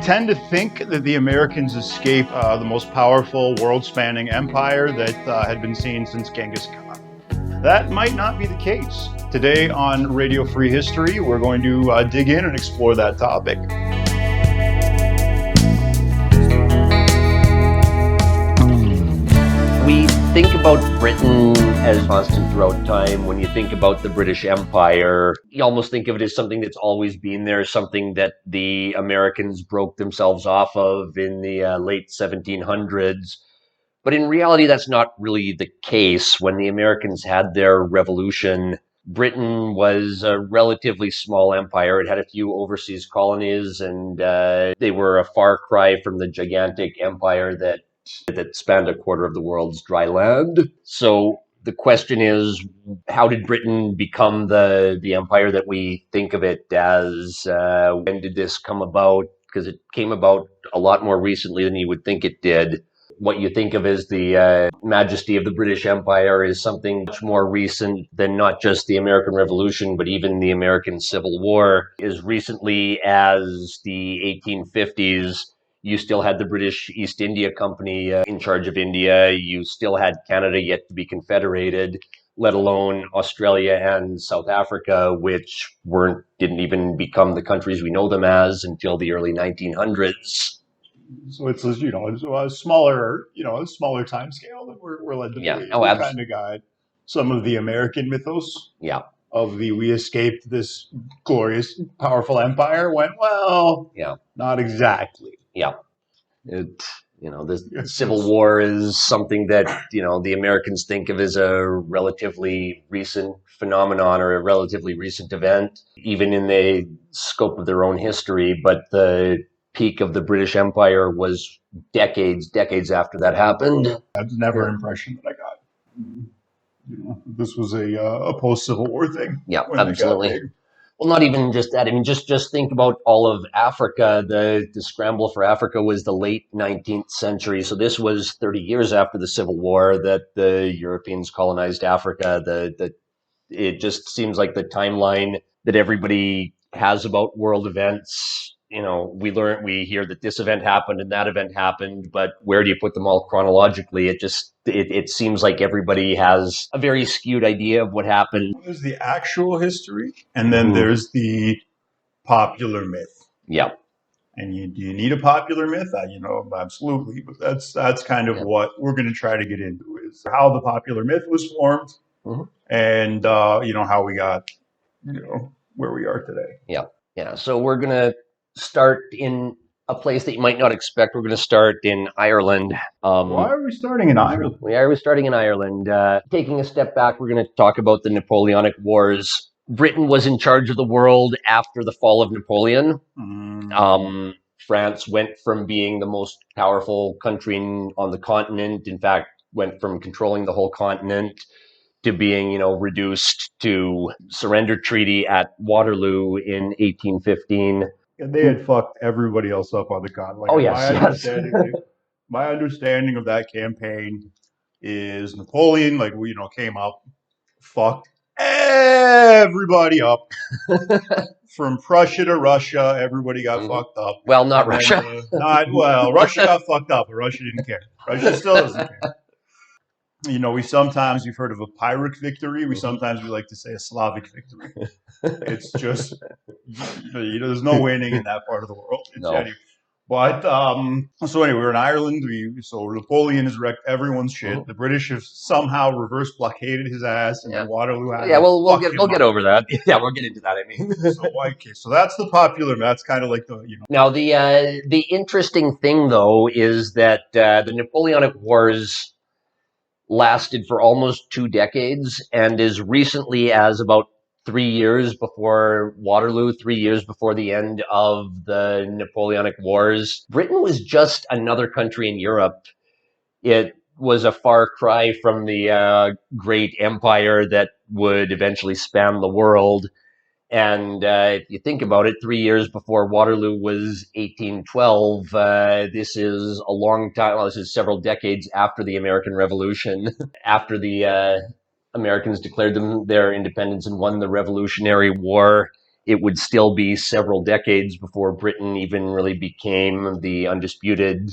tend to think that the Americans escaped the most powerful world-spanning empire that had been seen since Genghis Khan. That might not be the case. Today on Radio Free History, we're going to dig in and explore that topic. We think about Britain as constant throughout time. When you think about the British Empire, you almost think of it as something that's always been there, something that the Americans broke themselves off of in the late 1700s. But in reality, that's not really the case. When the Americans had their revolution, Britain was a relatively small empire. It had a few overseas colonies, and they were a far cry from the gigantic empire that spanned a quarter of the world's dry land. So the question is, how did Britain become the empire that we think of it as? When did this come about? Because it came about a lot more recently than you would think it did. What you think of as the majesty of the British Empire is something much more recent than not just the American Revolution, but even the American Civil War. As recently as the 1850s, you still had the British East India Company in charge of India. You still had Canada yet to be confederated, let alone Australia and South Africa, which didn't even become the countries we know them as until the early 1900s. So it's a smaller time scale that we're led to believe. Oh, we kind of got some of the American mythos. Yeah. Of we escaped this glorious, powerful empire. Went well. Yeah. Not exactly. Yeah. The Civil War is something that, the Americans think of as a relatively recent phenomenon or a relatively recent event, even in the scope of their own history. But the peak of the British Empire was decades after that happened. That's never an impression that I got. This was a post-Civil War thing. Yeah, absolutely. Well, not even just that. I mean, just think about all of Africa. The scramble for Africa was the late 19th century. So this was 30 years after the Civil War that the Europeans colonized Africa. It just seems like the timeline that everybody has about world events. We hear that this event happened and that event happened, but where do you put them all chronologically? It seems like everybody has a very skewed idea of what happened. There's the actual history, and then there's the popular myth. Yeah. And do you need a popular myth? Absolutely. But that's kind of what we're going to try to get into, is how the popular myth was formed, and how we got where we are today. Yeah. So we're going to start in a place that you might not expect. We're going to start in Ireland. Why are we starting in Ireland? Why are we starting in Ireland? Taking a step back, we're going to talk about the Napoleonic Wars. Britain was in charge of the world after the fall of Napoleon. France went from being the most powerful country on the continent, in fact, went from controlling the whole continent to being, reduced to surrender treaty at Waterloo in 1815. And they had fucked everybody else up on the continent. My understanding of that campaign is Napoleon, came up, fucked everybody up. From Prussia to Russia, everybody got fucked up. Well, not Russia. Russia got fucked up, but Russia didn't care. Russia still doesn't care. You've heard of a Pyrrhic victory. We like to say a Slavic victory. It's just, there's no winning in that part of the world. No. But, so anyway, we're in Ireland. So Napoleon has wrecked everyone's shit. The British have somehow reverse blockaded his ass, and then Waterloo had we'll get over that. Yeah, we'll get into that, I mean. So that's the popular, that's kind of like Now, the interesting thing, though, is that the Napoleonic Wars lasted for almost 2 decades, and as recently as about 3 years before Waterloo, 3 years before the end of the Napoleonic Wars, Britain was just another country in Europe. It was a far cry from the great empire that would eventually span the world. And if you think about it, 3 years before Waterloo was 1812. This is a long time. Well, this is several decades after the American Revolution, after the Americans declared their independence and won the Revolutionary War. it would still be several decades before Britain even really became the undisputed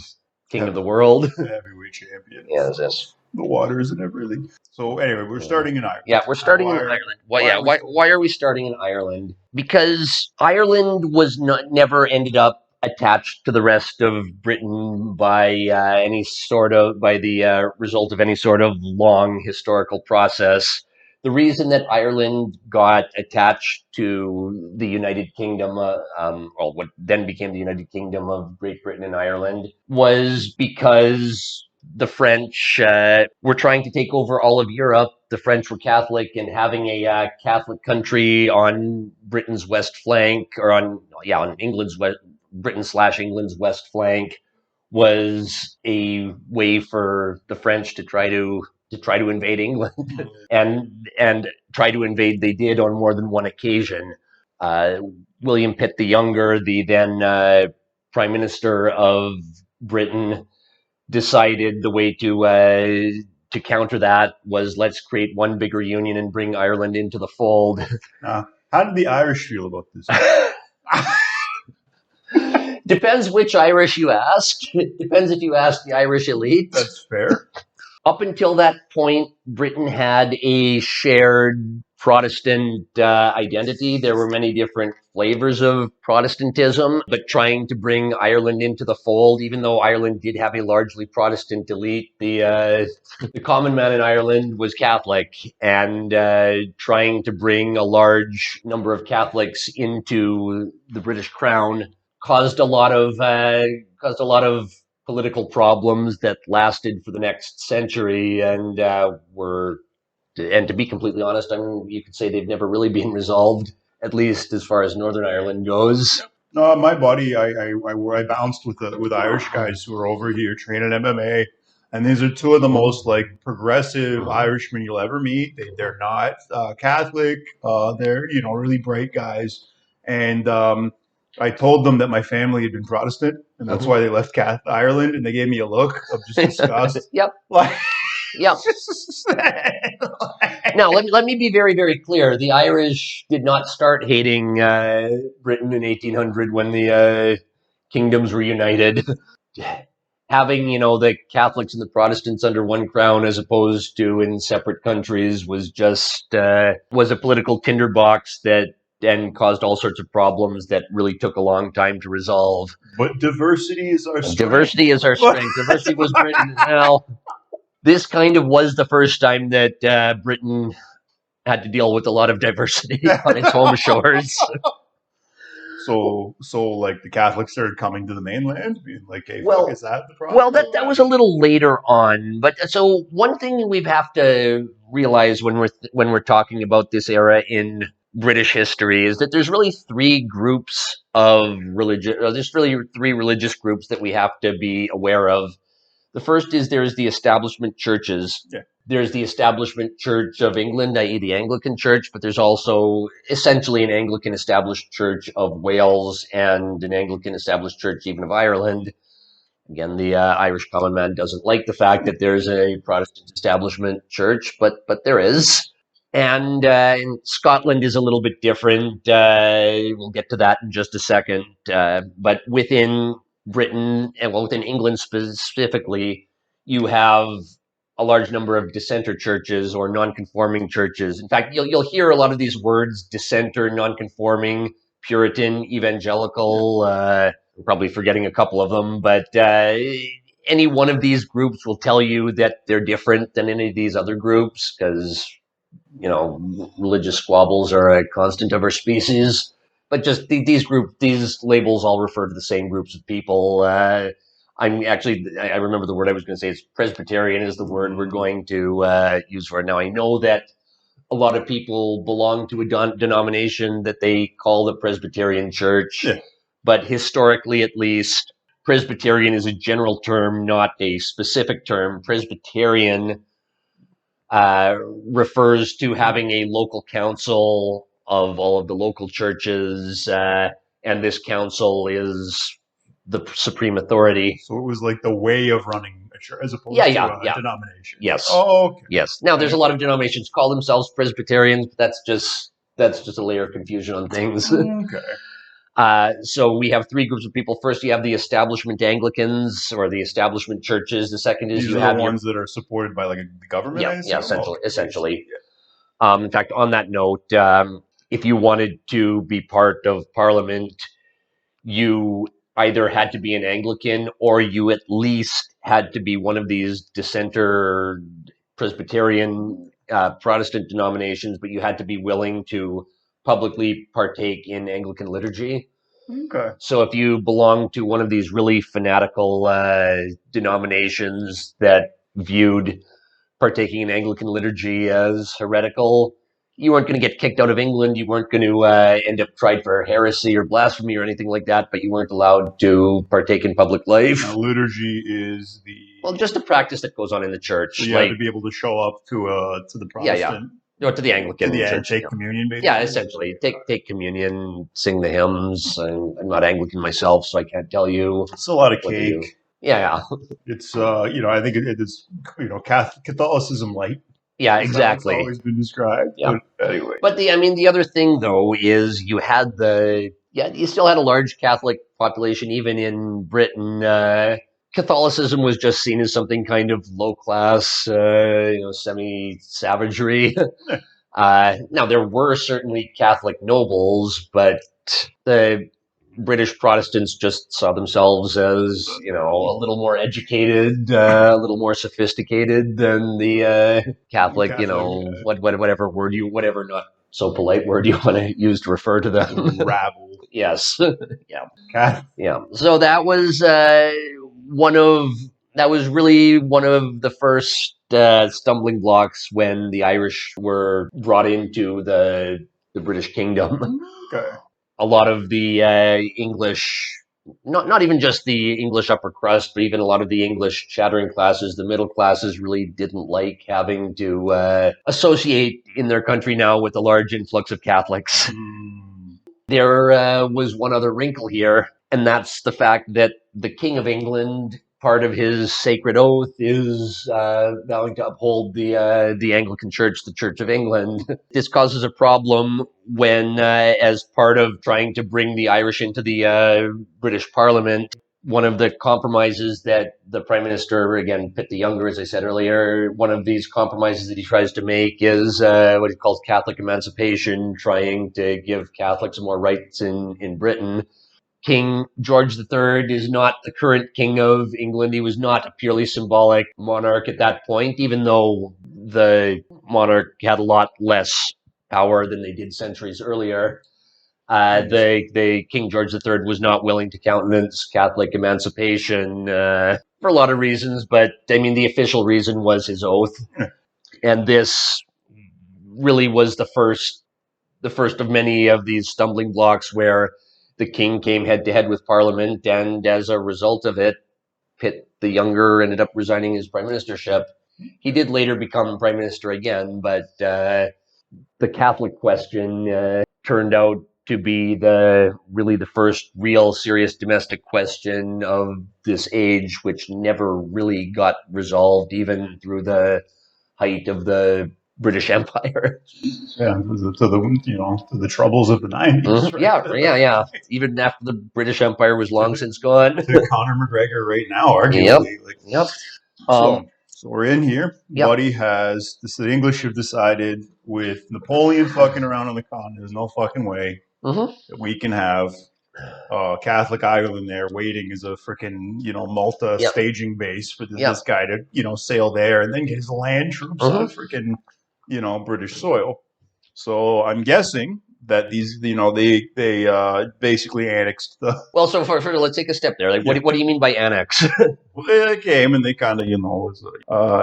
king of the world. Heavyweight champion. Yes. The waters and everything. So anyway, we're starting in Ireland. Yeah, we're starting in Ireland. Why are we starting in Ireland? Because Ireland was never ended up attached to the rest of Britain by the result of any sort of long historical process. The reason that Ireland got attached to the United Kingdom, what then became the United Kingdom of Great Britain and Ireland, was because the French were trying to take over all of Europe. The French were Catholic, and having a Catholic country on Britain's west flank, or on England's Britain/England's west flank, was a way for the French to try to invade England, and try to invade they did on more than one occasion. William Pitt the Younger, the then Prime Minister of Britain, decided the way to counter that was, let's create one bigger union and bring Ireland into the fold. How did the Irish feel about this? Depends which Irish you ask. It depends if you ask the Irish elite. That's fair. Up until that point, Britain had a shared Protestant identity. There were many different flavors of Protestantism, but trying to bring Ireland into the fold, even though Ireland did have a largely Protestant elite, the common man in Ireland was Catholic, and trying to bring a large number of Catholics into the British Crown caused a lot of political problems that lasted for the next century, and to be completely honest, you could say they've never really been resolved, at least as far as Northern Ireland goes. No, my buddy, I bounced with Irish guys who are over here training MMA, and these are two of the most progressive Irishmen you'll ever meet. They're not Catholic. They're really bright guys, and I told them that my family had been Protestant, and that's why they left Ireland, and they gave me a look of just disgust. Yep. Yep. Now, let me be very, very clear. The Irish did not start hating Britain in 1800 when the kingdoms were united. Having, the Catholics and the Protestants under one crown as opposed to in separate countries was a political tinderbox that and caused all sorts of problems that really took a long time to resolve. But diversity is our strength. Diversity is our strength. Diversity was Britain. Well, this kind of was the first time that Britain had to deal with a lot of diversity on its home shores. So the Catholics started coming to the mainland, being like, "Hey, is that the problem?" Well, that was a little later on. But so one thing we have to realize when we're talking about this era in British history is that there's really three groups of religion. There's really three religious groups that we have to be aware of. The first is there's the establishment churches. Yeah. There's the Establishment Church of England, i.e. the Anglican Church, but there's also essentially an Anglican Established Church of Wales and an Anglican Established Church even of Ireland. Again, the Irish common man doesn't like the fact that there's a Protestant establishment church, but there is. And Scotland is a little bit different. We'll get to that in just a second. But within Britain, and within England specifically, you have a large number of dissenter churches or non-conforming churches. In fact, you'll hear a lot of these words: dissenter, non-conforming, Puritan, evangelical. I'm probably forgetting a couple of them, but any one of these groups will tell you that they're different than any of these other groups because religious squabbles are a constant of our species. But just these labels all refer to the same groups of people. I remember the word I was going to say. It's Presbyterian is the word we're going to use for it. Now, I know that a lot of people belong to a denomination that they call the Presbyterian Church, but historically, at least, Presbyterian is a general term, not a specific term. Presbyterian refers to having a local council of all of the local churches, and this council is the supreme authority. So it was like the way of running a church as opposed to a denomination. Yes. Oh, okay. Yes. Now, there's a lot of denominations call themselves Presbyterians, but that's that's just a layer of confusion on things. Okay. So we have three groups of people. First, you have the establishment Anglicans or the establishment churches. The second is these are the ones that are supported by like the government. Yeah, essentially. Yeah. In fact, on that note, if you wanted to be part of Parliament, you either had to be an Anglican or you at least had to be one of these dissenter Presbyterian Protestant denominations, but you had to be willing to publicly partake in Anglican liturgy. Okay. So if you belong to one of these really fanatical denominations that viewed partaking in Anglican liturgy as heretical, you weren't going to get kicked out of England. You weren't going to end up tried for heresy or blasphemy or anything like that, but you weren't allowed to partake in public life. Now, liturgy is just a practice that goes on in the church. So you have to be able to show up to the Protestant. Or to the Anglican church. Take communion, basically? Yeah, essentially. Take communion, sing the hymns. I'm not Anglican myself, so I can't tell you. It's a lot of cake. Yeah. It's, I think it's, Catholicism light. Yeah, exactly. It's always been described. Yeah. But anyway. But the other thing, though, is you still had a large Catholic population, even in Britain. Catholicism was just seen as something kind of low class, semi-savagery. Now, there were certainly Catholic nobles, but the British Protestants just saw themselves as, a little more educated, a little more sophisticated than the Catholic, whatever not so polite word you want to use to refer to them. Rabble. Yes. Yeah. Okay. Yeah. So that was really one of the first stumbling blocks when the Irish were brought into the British Kingdom. Okay. A lot of the English, not even just the English upper crust, but even a lot of the English chattering classes, the middle classes, really didn't like having to associate in their country now with a large influx of Catholics. There was one other wrinkle here, and that's the fact that the King of England, part of his sacred oath is vowing to uphold the Anglican Church, the Church of England. This causes a problem when, as part of trying to bring the Irish into the British Parliament, one of the compromises that the Prime Minister, again, Pitt the Younger, as I said earlier, one of these compromises that he tries to make is what he calls Catholic emancipation, trying to give Catholics more rights in Britain. King George III is not the current King of England. He was not a purely symbolic monarch at that point, even though the monarch had a lot less power than they did centuries earlier. The King George III was not willing to countenance Catholic emancipation for a lot of reasons, but the official reason was his oath. And this really was the first of many of these stumbling blocks where the king came head-to-head with Parliament, and as a result of it, Pitt the Younger ended up resigning his prime ministership. He did later become prime minister again, but the Catholic question turned out to be the first real serious domestic question of this age, which never really got resolved, even through the height of the British Empire. Yeah, to the troubles of the 90s. Mm-hmm. Right? Yeah. Even after the British Empire was long since gone. To Conor McGregor right now, arguably. Yep. So we're in here. Yep. Buddy the English have decided with Napoleon fucking around on the continent, there's no fucking way that we can have Catholic Ireland there waiting as a freaking, Malta staging base for this guy to, sail there and then get his land troops on freaking, British soil. So I'm guessing that these, they basically annexed the. Well, so for let's take a step there. Like, what do you mean by annex? Well, they came and they kind of, it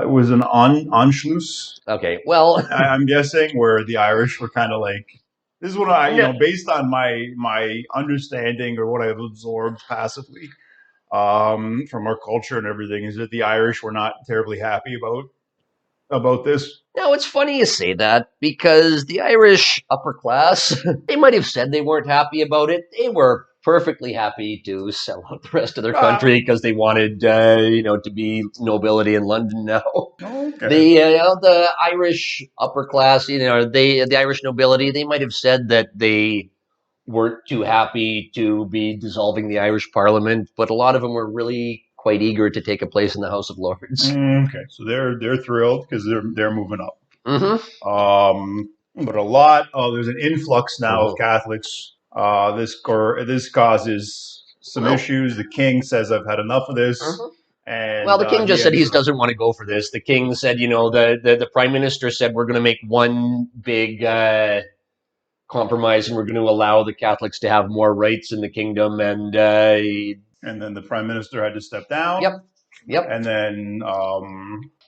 was an Anschluss. Okay, well, I'm guessing where the Irish were kind of like. This is what based on my understanding or what I've absorbed passively from our culture and everything, is that the Irish were not terribly happy about this. Now, it's funny you say that, because the Irish upper class, they might have said they weren't happy about it. They were perfectly happy to sell out the rest of their country because they wanted, to be nobility in London now. Okay. The Irish upper class, the Irish nobility, they might have said that they weren't too happy to be dissolving the Irish Parliament, but a lot of them were really quite eager to take a place in the House of Lords. Okay, so they're thrilled because they're moving up. Mm-hmm. But a lot there's an influx now of Catholics. This causes some issues. The king says, "I've had enough of this." And the king just said he doesn't want to go for this. The king said, the prime minister said we're going to make one big compromise and we're going to allow the Catholics to have more rights in the kingdom. And then the prime minister had to step down. Yep. And then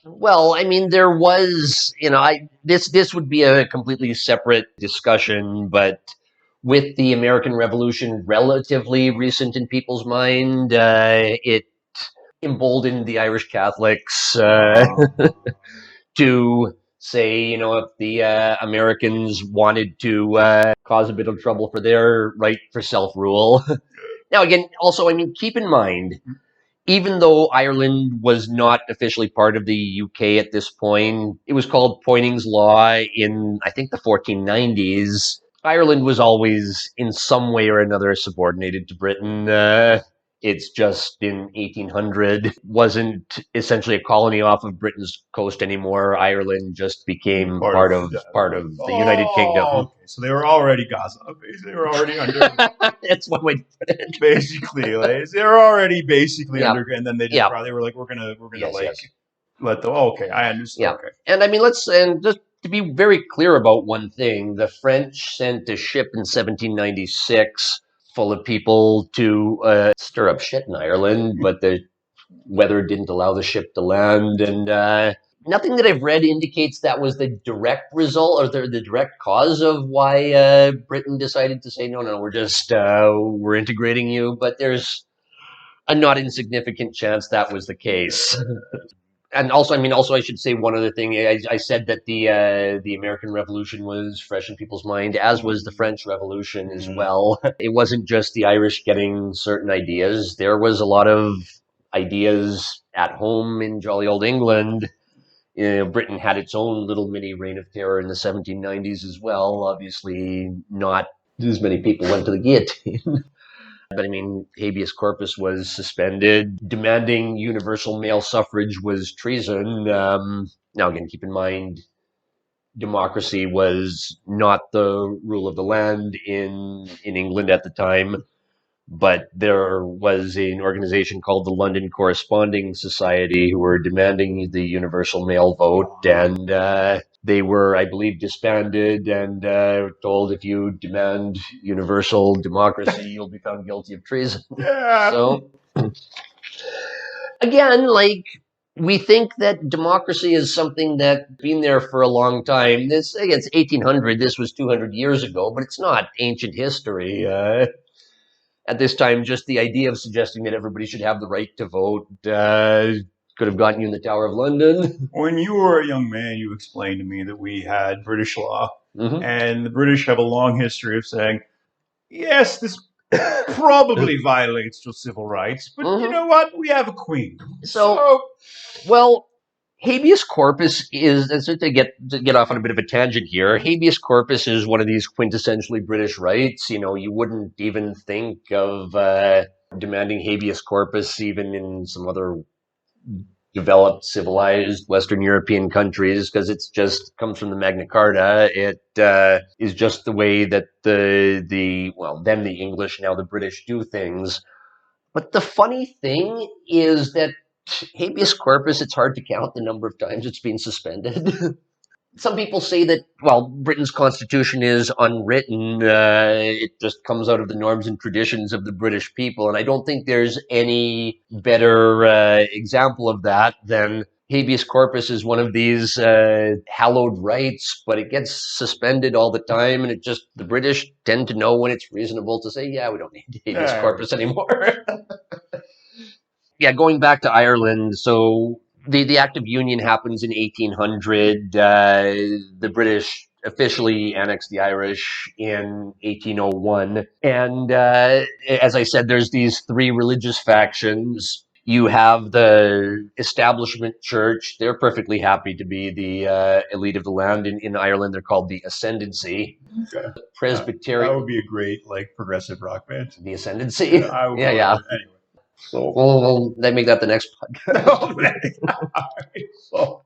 well, I mean, there was, this would be a completely separate discussion, but with the American Revolution relatively recent in people's mind, it emboldened the Irish Catholics to say, if the Americans wanted to cause a bit of trouble for their right for self-rule. Now, again, also, I mean, keep in mind, even though Ireland was not officially part of the UK at this point, it was called Poynings Law in, I think, the 1490s. Ireland was always, in some way or another, subordinated to Britain. It's just in 1800 wasn't essentially a colony off of Britain's coast anymore. Ireland just became part of the United Kingdom. Okay. So they were already Gaza. They were already under. That's one way to put it. Basically, they were already basically under, and then they just they were like, we're gonna let the. Okay, I understand. Okay. And I mean, just to be very clear about one thing, the French sent a ship in 1796 full of people to stir up shit in Ireland, but the weather didn't allow the ship to land. And nothing that I've read indicates that was the direct result or the direct cause of why Britain decided to say, no, we're integrating you. But there's a not insignificant chance that was the case. And also, I should say one other thing. I said that the American Revolution was fresh in people's mind, as was the French Revolution as well. It wasn't just the Irish getting certain ideas. There was a lot of ideas at home in jolly old England. Britain had its own little mini reign of terror in the 1790s as well. Obviously, not as many people went to the guillotine. But I mean, habeas corpus was suspended. Demanding universal male suffrage was treason. Now, again, keep in mind, democracy was not the rule of the land in England at the time. But there was an organization called the London Corresponding Society who were demanding the universal male vote, and they were, I believe, disbanded and told if you demand universal democracy, you'll be found guilty of treason. Yeah. So, again, we think that democracy is something that's been there for a long time. It's 1800. This was 200 years ago, but it's not ancient history. At this time, just the idea of suggesting that everybody should have the right to vote could have gotten you in the Tower of London. When you were a young man, you explained to me that we had British law, and the British have a long history of saying, yes, this probably violates your civil rights, but you know what? We have a queen. So well, habeas corpus is, to get off on a bit of a tangent here, habeas corpus is one of these quintessentially British rights. You wouldn't even think of demanding habeas corpus even in some other developed, civilized Western European countries, because it's just comes from the Magna Carta. It is just the way that then the English, now the British, do things. But the funny thing is that habeas corpus, it's hard to count the number of times it's been suspended. Some people say that, Britain's constitution is unwritten. It just comes out of the norms and traditions of the British people. And I don't think there's any better example of that than habeas corpus is one of these hallowed rights, but it gets suspended all the time. And the British tend to know when it's reasonable to say, yeah, we don't need habeas corpus anymore. Yeah, going back to Ireland, so the Act of Union happens in 1800. The British officially annexed the Irish in 1801. And as I said, there's these three religious factions. You have the establishment church. They're perfectly happy to be the elite of the land. In Ireland, they're called the Ascendancy. Okay. Presbyterian. That would be a great, progressive rock band. The Ascendancy. Yeah. Anyway. So we'll make that the next podcast. So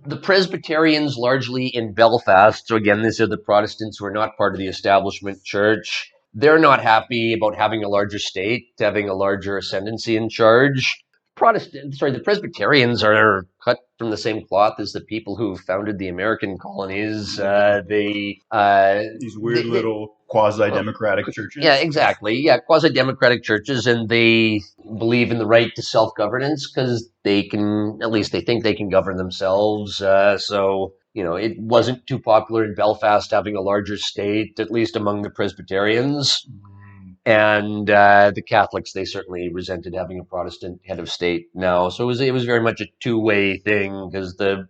the Presbyterians largely in Belfast. So again, these are the Protestants who are not part of the establishment church. They're not happy about having a larger state, having a larger ascendancy in charge. The Presbyterians are cut from the same cloth as the people who founded the American colonies. These weird little quasi-democratic churches. Yeah, exactly. Yeah, quasi-democratic churches, and they believe in the right to self-governance because they think they can govern themselves. So, it wasn't too popular in Belfast having a larger state, at least among the Presbyterians. And the Catholics, they certainly resented having a Protestant head of state now. So it was very much a two-way thing because the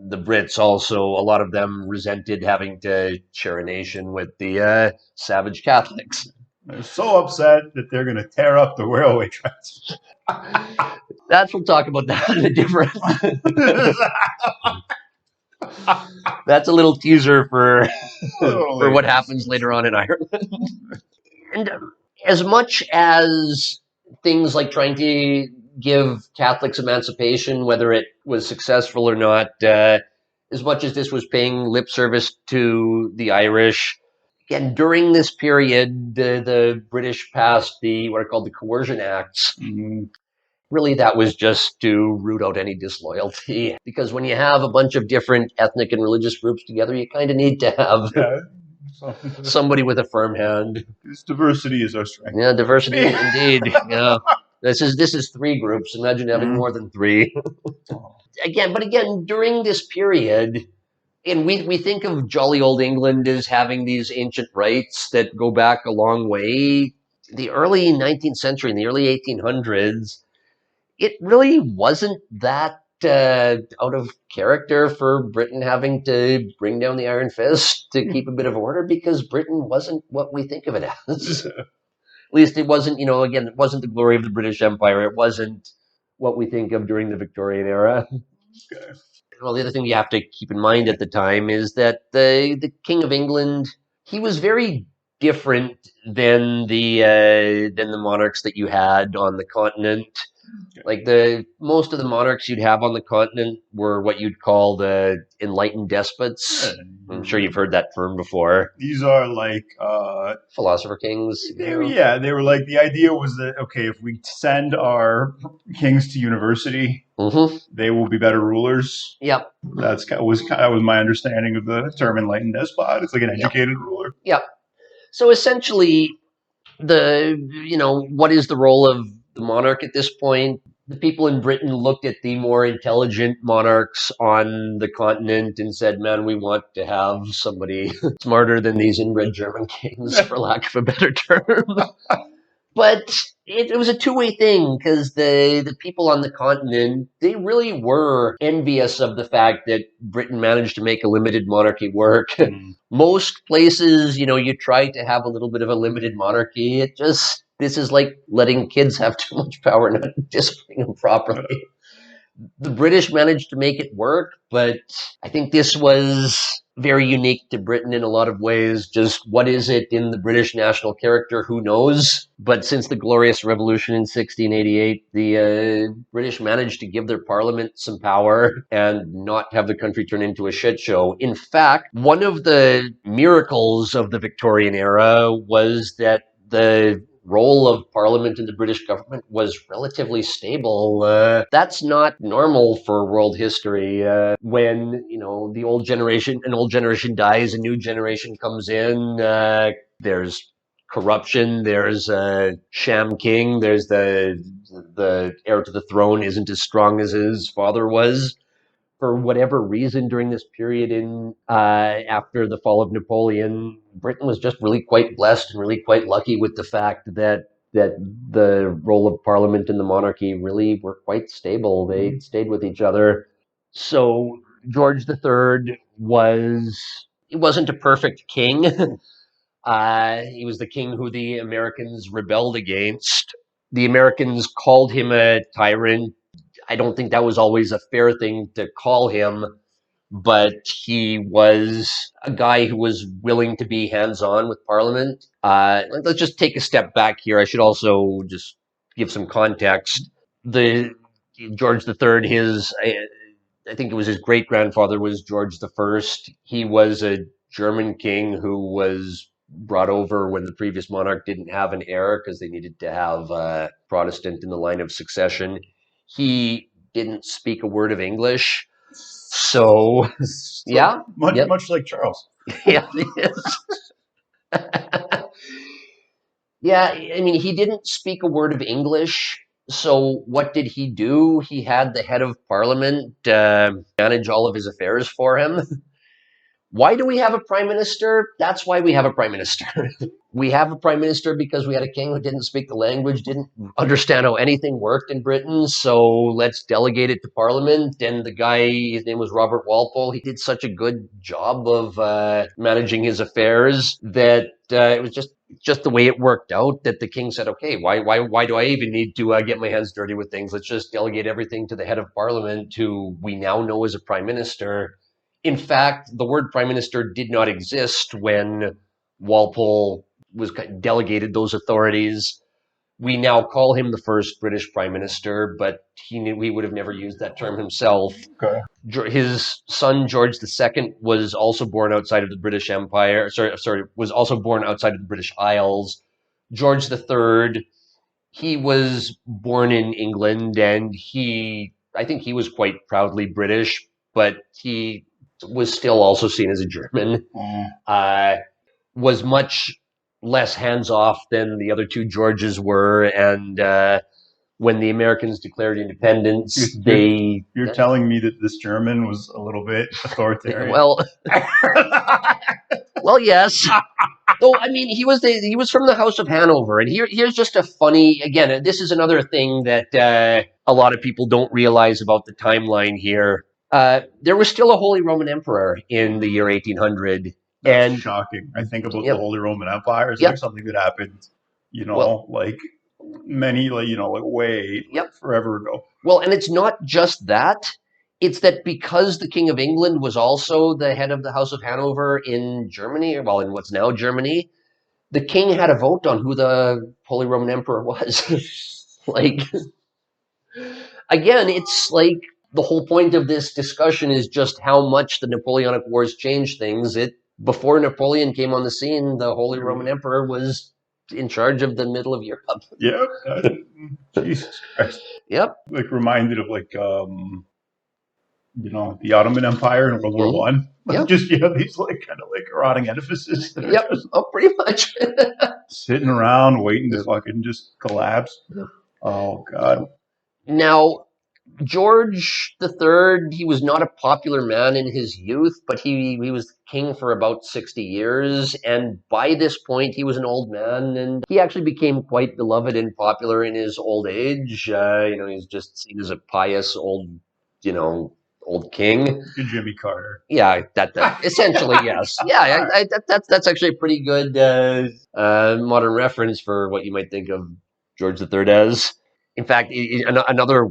Brits also, a lot of them resented having to share a nation with the savage Catholics. They're so upset that they're going to tear up the railway tracks. We'll talk about that in a different... That's a little teaser for what happens later on in Ireland. And as much as things like trying to give Catholics emancipation, whether it was successful or not, as much as this was paying lip service to the Irish, again, during this period, the British passed what are called the Coercion Acts. Mm-hmm. Really, that was just to root out any disloyalty. Because when you have a bunch of different ethnic and religious groups together, you kind of need to have somebody with a firm hand. This diversity is our strength. Yeah, diversity indeed. Yeah. This is three groups. Imagine having more than three. Again, during this period, and we think of jolly old England as having these ancient rights that go back a long way. The early 19th century and the early 1800s, it really wasn't that out of character for Britain having to bring down the iron fist to keep a bit of order, because Britain wasn't what we think of it as. At least it wasn't, again, it wasn't the glory of the British Empire. It wasn't what we think of during the Victorian era. Okay. Well, the other thing you have to keep in mind at the time is that the King of England, he was very different than the monarchs that you had on the continent. Like most of the monarchs you'd have on the continent were what you'd call the enlightened despots. I'm sure you've heard that term before. These are like philosopher kings. They were like, the idea was that, okay, if we send our kings to university, they will be better rulers. Yep. That was my understanding of the term enlightened despot. It's like an educated ruler. Yep. So essentially, what is the role of the monarch at this point? The people in Britain looked at the more intelligent monarchs on the continent and said, man, we want to have somebody smarter than these inbred German kings, for lack of a better term. But it was a two-way thing, because the people on the continent, they really were envious of the fact that Britain managed to make a limited monarchy work. Most places, you try to have a little bit of a limited monarchy. This is like letting kids have too much power and not disciplining them properly. The British managed to make it work, but I think this was very unique to Britain in a lot of ways. Just what is it in the British national character? Who knows? But since the Glorious Revolution in 1688, the British managed to give their parliament some power and not have the country turn into a shit show. In fact, one of the miracles of the Victorian era was that the role of Parliament in the British government was relatively stable. That's not normal for world history. When an old generation dies, a new generation comes in. There's corruption. There's a sham king. There's the heir to the throne isn't as strong as his father was. For whatever reason, during this period after the fall of Napoleon, Britain was just really quite blessed and really quite lucky with the fact that the role of Parliament and the monarchy really were quite stable. They stayed with each other. So George III was he wasn't a perfect king. He was the king who the Americans rebelled against. The Americans called him a tyrant. I don't think that was always a fair thing to call him, but he was a guy who was willing to be hands-on with Parliament. Let's just take a step back here. I should also just give some context. The George III, I think it was his great-grandfather was George I. He was a German king who was brought over when the previous monarch didn't have an heir because they needed to have a Protestant in the line of succession. He didn't speak a word of English. So yeah. Much like Charles. Yeah, yeah, I mean, he didn't speak a word of English. So what did he do? He had the head of parliament manage all of his affairs for him. Why do we have a prime minister? That's why we have a prime minister. We have a prime minister because we had a king who didn't speak the language, didn't understand how anything worked in Britain. So let's delegate it to Parliament. And the guy, his name was Robert Walpole. He did such a good job of managing his affairs that it was just the way it worked out that the king said, okay, why do I even need to get my hands dirty with things? Let's just delegate everything to the head of Parliament, who we now know as a prime minister. In fact, the word prime minister did not exist when Walpole was delegated those authorities. We now call him the first British prime minister, but he would have never used that term himself. Okay. His son George II was also born outside of the British Empire. Was also born outside of the British Isles. George III, he was born in England, and I think he was quite proudly British, but he was still also seen as a German. Was much less hands-off than the other two Georges were, and when the Americans declared independence, You're telling me that this German was a little bit authoritarian? Well, yes. Though, I mean, he was from the House of Hanover, and here's just a funny. Again, this is another thing that a lot of people don't realize about the timeline here. There was still a Holy Roman Emperor in the year 1800. That's shocking. I think about the Holy Roman Empire. It's like something that happened, like many, way forever ago. Well, and it's not just that. It's that because the King of England was also the head of the House of Hanover in Germany, well, in what's now Germany, the king had a vote on who the Holy Roman Emperor was. Again, it's like the whole point of this discussion is just how much the Napoleonic Wars changed things. Before Napoleon came on the scene, the Holy Roman Emperor was in charge of the middle of Europe. Yep. Jesus Christ. Yep. Reminded of the Ottoman Empire in World War One. Yep. Just these kind of rotting edifices. Yep. Pretty much. Sitting around waiting to fucking just collapse. Yep. Oh God. Now, George III, he was not a popular man in his youth, but he was king for about 60 years. And by this point, he was an old man, and he actually became quite beloved and popular in his old age. He's just seen as a pious old king. Jimmy Carter. Yeah, that essentially, yes. Yeah, that's actually a pretty good modern reference for what you might think of George III as. In fact, another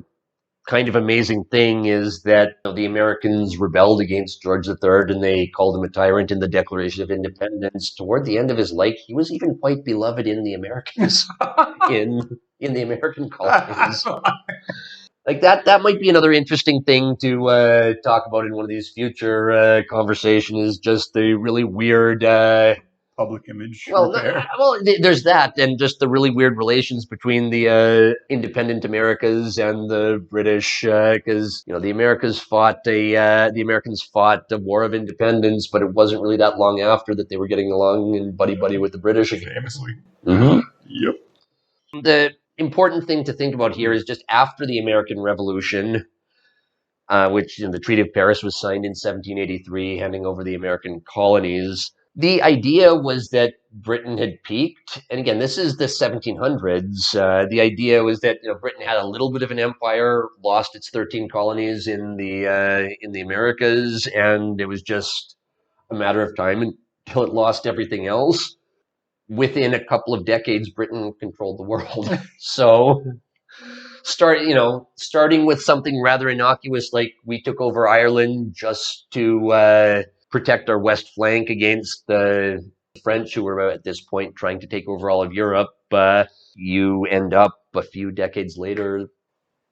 kind of amazing thing is that the Americans rebelled against George III and they called him a tyrant in the Declaration of Independence. Toward the end of his life, he was even quite beloved in the Americans, in the American colonies. That might be another interesting thing to talk about in one of these future conversations, is just the really weird public image. There's that, and just the really weird relations between the independent Americas and the British, because the Americans fought the War of Independence, but it wasn't really that long after that they were getting along and buddy with the British again. Famously. Mm-hmm. Yep. The important thing to think about here is just after the American Revolution, which the Treaty of Paris was signed in 1783, handing over the American colonies. The idea was that Britain had peaked, and again, this is the 1700s. The idea was that Britain had a little bit of an empire, lost its 13 colonies in the Americas, and it was just a matter of time until it lost everything else. Within a couple of decades, Britain controlled the world. So starting with something rather innocuous like we took over Ireland just to protect our west flank against the French, who were at this point trying to take over all of Europe. You end up a few decades later,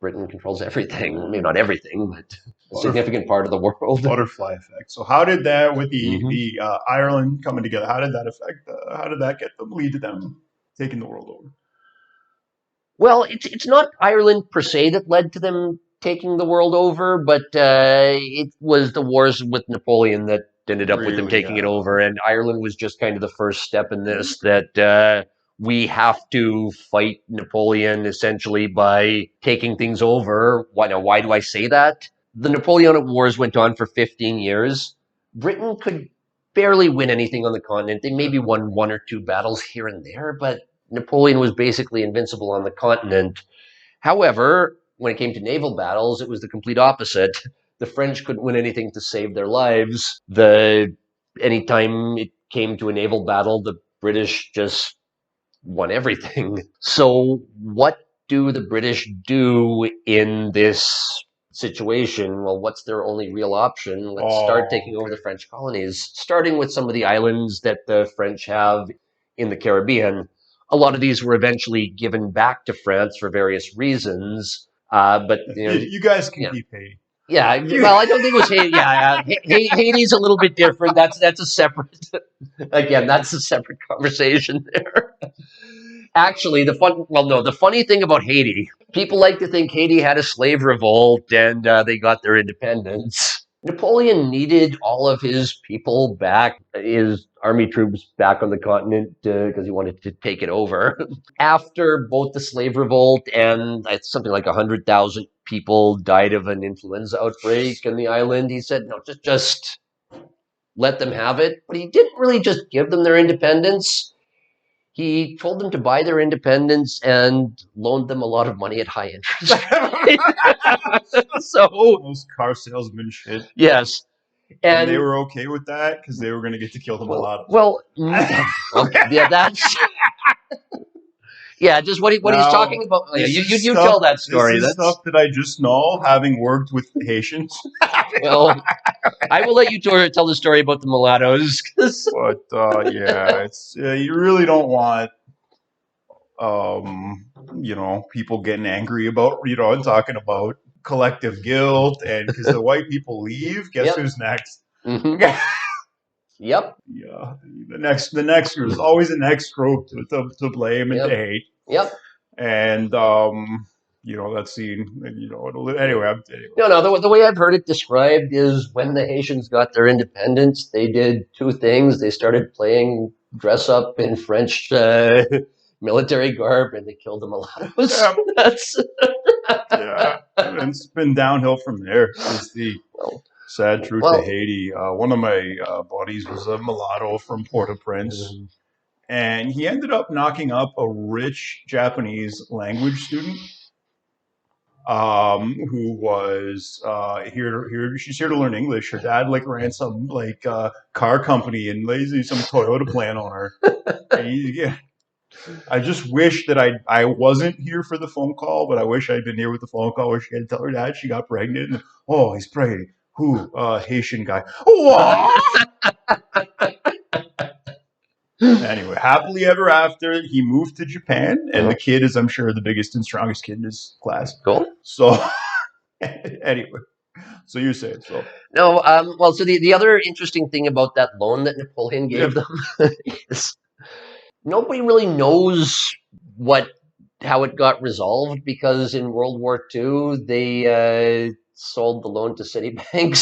Britain controls everything. Maybe not everything, but a significant part of the world. Butterfly effect. So how did that, with the Ireland coming together, how did that affect? How did that lead to them taking the world over? Well, it's not Ireland per se that led to them taking the world over, but it was the wars with Napoleon that ended up with them taking it over. And Ireland was just kind of the first step in this, that we have to fight Napoleon essentially by taking things over. Why do I say that? The Napoleonic Wars went on for 15 years. Britain could barely win anything on the continent. They maybe won one or two battles here and there, but Napoleon was basically invincible on the continent. However, when it came to naval battles, it was the complete opposite. The French couldn't win anything to save their lives. Anytime it came to a naval battle, the British just won everything. So what do the British do in this situation? Well, what's their only real option? Let's start taking over the French colonies, starting with some of the islands that the French have in the Caribbean. A lot of these were eventually given back to France for various reasons. But you guys can keep Haiti. Yeah, well, I don't think it was Haiti. Yeah, Haiti's a little bit different. That's a separate. Again, that's a separate conversation there. Actually, the funny thing about Haiti, people like to think Haiti had a slave revolt and they got their independence. Napoleon needed all of his people back, his army troops back on the continent because he wanted to take it over. After both the slave revolt and something like 100,000 people died of an influenza outbreak in the island, he said, no, just let them have it. But he didn't really just give them their independence. He told them to buy their independence and loaned them a lot of money at high interest. So almost car salesman shit. Yes. And they were okay with that because they were going to get to kill them a lot. Yeah, that's just what he's talking about. You tell that story. This is stuff that I just know, having worked with Haitians. Well, I will let you tell the story about the mulattoes. But you really don't want people getting angry about and talking about collective guilt, and because the white people leave, guess who's next? Mm-hmm. Yep. Yeah. The next there's always a next group to blame and to hate. Yep. And that scene. Anyway. No. The way I've heard it described is when the Haitians got their independence, they did two things. They started playing dress up in French military garb, and they killed the mulattoes. Yeah. And it's been downhill from there. It's the sad truth of Haiti. One of my buddies was a mulatto from Port-au-Prince, and he ended up knocking up a rich Japanese language student who was here. She's here to learn English. Her dad ran some car company and some Toyota plant on her. I just wish that I wasn't here for the phone call, but I wish I'd been here with the phone call where she had to tell her dad she got pregnant. And, he's pregnant. Who? Haitian guy. Anyway, happily ever after, he moved to Japan, and the kid is, I'm sure, the biggest and strongest kid in his class. Cool. So, anyway, so you say it. So no, so the other interesting thing about that loan that Napoleon gave them is nobody really knows how it got resolved, because in World War II they sold the loan to Citibank.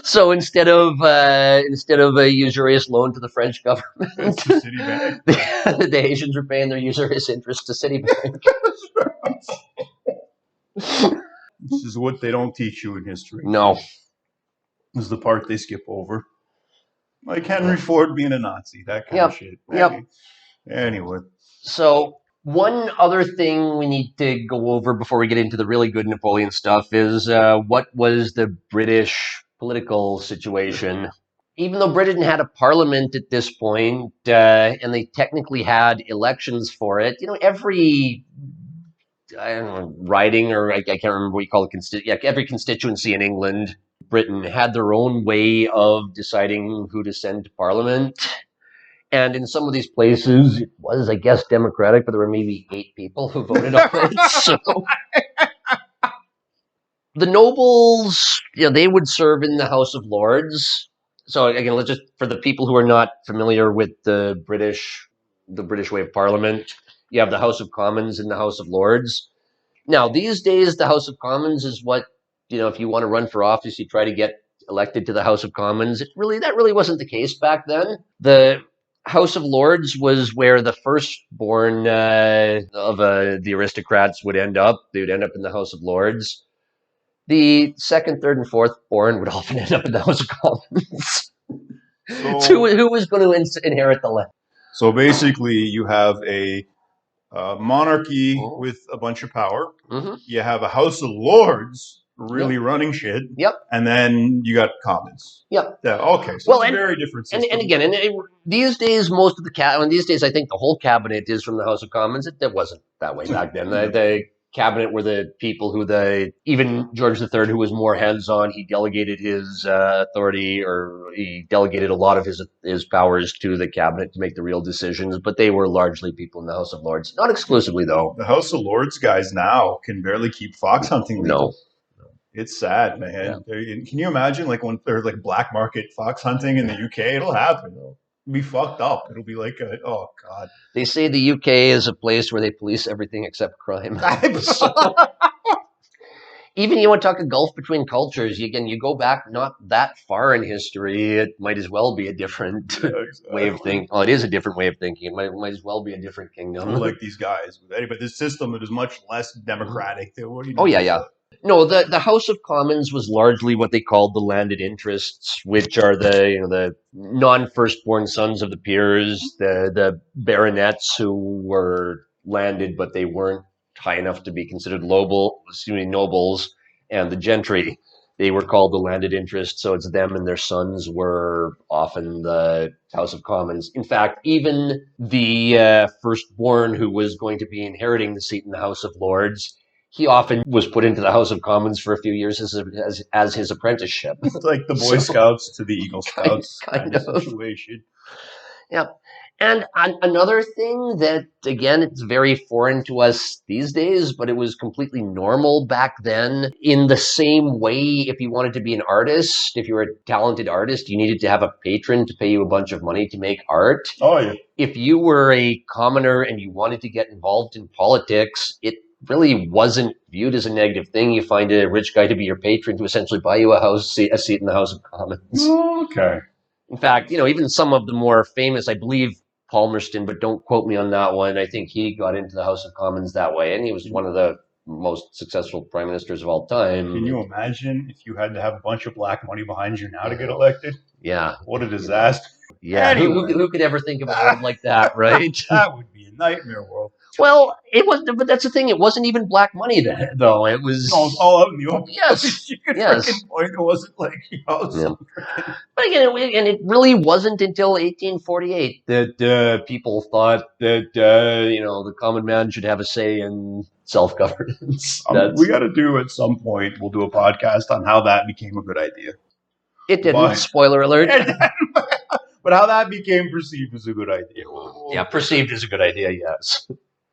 So instead of a usurious loan to the French government, the Haitians were paying their usurious interest to Citibank. This is what they don't teach you in history. No. This is the part they skip over. Like Henry Ford being a Nazi, that kind of shit. Yep. Anyway. So One other thing we need to go over before we get into the really good Napoleon stuff is what was the British political situation? Even though Britain had a parliament at this point, and they technically had elections for it, every I don't know, riding, or I can't remember what you call it, every constituency in England, Britain, had their own way of deciding who to send to parliament. And in some of these places, it was, I guess, democratic, but there were maybe 8 people who voted on it. So the nobles, they would serve in the House of Lords. So again, let's just, for the people who are not familiar with the British way of parliament, you have the House of Commons and the House of Lords. Now, these days, the House of Commons is what, if you want to run for office, you try to get elected to the House of Commons. That really wasn't the case back then. The House of Lords was where the firstborn of the aristocrats would end up. They would end up in the House of Lords. The second, third, and fourth born would often end up in the House of Commons. So, who was going to inherit the land? So basically, you have a monarchy with a bunch of power. Mm-hmm. You have a House of Lords really running shit. Yep. And then you got Commons. Yep. Yeah. Okay. So it's a very different system. And again, these days, most of the these days, I think the whole cabinet is from the House of Commons. It wasn't that way back then. The cabinet were the people who even George III, who was more hands-on, he delegated his authority, or he delegated a lot of his powers to the cabinet to make the real decisions, but they were largely people in the House of Lords. Not exclusively, though. The House of Lords guys now can barely keep fox hunting legal. No. It's sad, man. Yeah. Can you imagine, like, when there's like black market fox hunting in the UK? It'll happen. It'll be fucked up. It'll be like, oh god. They say the UK is a place where they police everything except crime. Even you want to talk a gulf between cultures. You go back not that far in history, it might as well be a different way of thinking. Well, it is a different way of thinking. It might as well be a different kingdom. Like these guys. Anyway, this system that is much less democratic. Yeah. No, the House of Commons was largely what they called the landed interests, which are the non-firstborn sons of the peers, the baronets who were landed but they weren't high enough to be considered nobles, and the gentry. They were called the landed interests, so it's them and their sons were often the House of Commons. In fact, even the firstborn who was going to be inheriting the seat in the House of Lords, he often was put into the House of Commons for a few years as his apprenticeship. It's like the Boy Scouts to the Eagle Scouts kind of situation. Yeah. And another thing that, again, it's very foreign to us these days, but it was completely normal back then. In the same way, if you wanted to be an artist, if you were a talented artist, you needed to have a patron to pay you a bunch of money to make art. Oh, yeah. If you were a commoner and you wanted to get involved in politics, it really wasn't viewed as a negative thing. You find a rich guy to be your patron to essentially buy you a seat in the House of Commons. Okay. In fact, even some of the more famous, I believe Palmerston, but don't quote me on that one. I think he got into the House of Commons that way, and he was one of the most successful prime ministers of all time. Can you imagine if you had to have a bunch of black money behind you now to get elected? Yeah. What a disaster. Yeah. Anyway. Who could ever think of a world like that, right? That would be a nightmare world. Well, it was, but that's the thing. It wasn't even black money then, though. It was all out in the open. Yes, yes. Point. It wasn't like But again, it really wasn't until 1848 that people thought that the common man should have a say in self-governance. We got to do at some point. We'll do a podcast on how that became a good idea. It didn't. Spoiler alert. But how that became perceived as a good idea. Yeah, perceived as a good idea. Yes.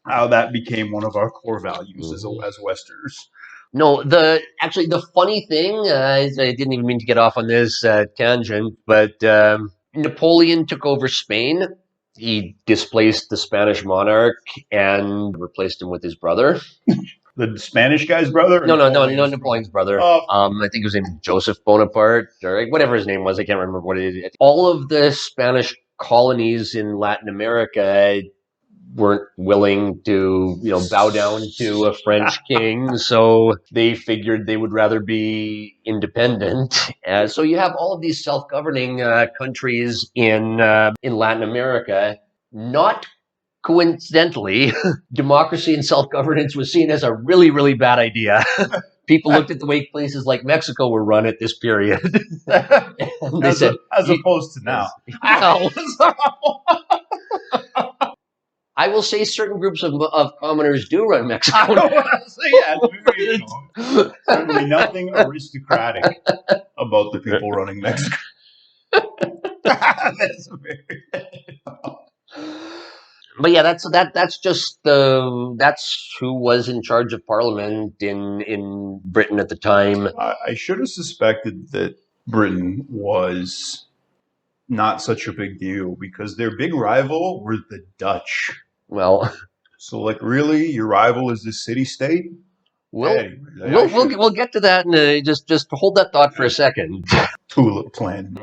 How that became one of our core values as Westerners. No, the funny thing, I didn't even mean to get off on this tangent, but Napoleon took over Spain. He displaced the Spanish monarch and replaced him with his brother. The Spanish guy's brother? No, Napoleon's brother. I think it was named Joseph Bonaparte, or whatever his name was. I can't remember what it is. All of the Spanish colonies in Latin America weren't willing to, bow down to a French king, so they figured they would rather be independent. So you have all of these self-governing countries in Latin America, not Coincidentally, democracy and self-governance was seen as a really, really bad idea. People looked at the way places like Mexico were run at this period. And they said, as opposed to now. I will say certain groups of commoners do run Mexico. Certainly nothing aristocratic about the people running Mexico. But yeah, that's just that's who was in charge of Parliament in Britain at the time. I should have suspected that Britain was not such a big deal because their big rival were the Dutch. Well, so like really, your rival is the city-state? We'll get to that, and just hold that thought for a second. Tulip plan.